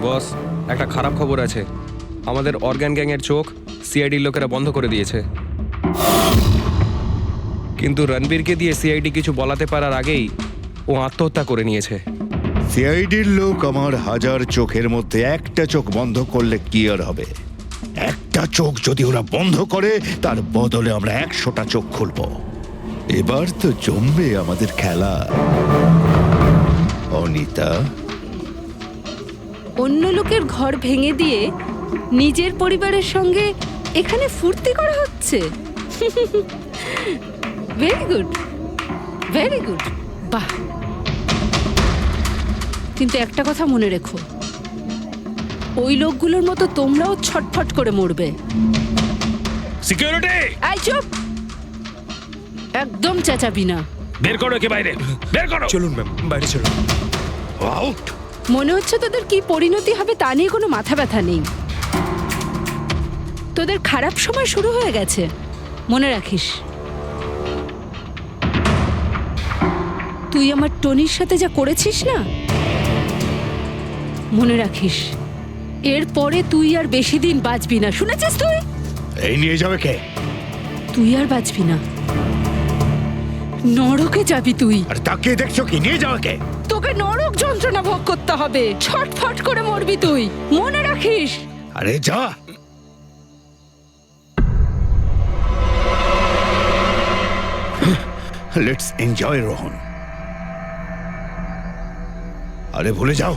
বস, একটা খারাপ খবর আছে। আমাদের অর্গান গ্যাংয়ের চোখ সিআইডির লোকেরা বন্ধ করে দিয়েছে। কিন্তু রণবীরকে দিয়ে সিআইডি কিছু বলাতে পারার আগেই ও আত্মহত্যা করে নিয়েছে। সিআইডির লোক আমার 1000 চোখের মধ্যে একটা চোখ বন্ধ করলে কি আর হবে? একটা চোখ যদি ওরা বন্ধ করে তার বদলে আমরা 100টা চোখ খুলব। এবার তো জমবে আমাদের খেলা। অনিতা, অন্য লোকের ঘর ভেঙে দিয়ে নিজের পরিবারের সঙ্গে এখানে ফুর্তি করা হচ্ছে। ভেরি গুড, ভেরি গুড, বাহ। কিন্তু একটা কথা মনে রেখো, ওই লোকগুলোর মতো তোমরাও ছটফট করে মরবে। সিকিউরিটি, এই চুপ, একদম চেঁচাবি না। বের করো একে বাইরে, বের করো। চলুন ম্যাম, বাইরে চলুন। আউট। মনে হচ্ছে তোদের কি পরিণতি হবে তা নিয়ে কোনো মাথা ব্যথা নেই। তোদের খারাপ সময় শুরু হয়ে গেছে, মনে রাখিস। তুই আমার টনির সাথে যা করেছিস না, মনে রাখিস এরপরে তুই আর বেশি দিন বাঁচবি না, শুনেছিস? তুই এই নিয়ে যাবে কে? তুই আর বাঁচবি না, নরকে যাবি তুই। আর তাকিয়ে দেখছো কি? নিয়ে যাবে কে? তোকে নরক যন্ত্রণা ভোগ করতে হবে, ছটফট করে মরবি তুই, মনে রাখিস। আরে যা। Let's enjoy Rohan. আরে ভুলে যাও।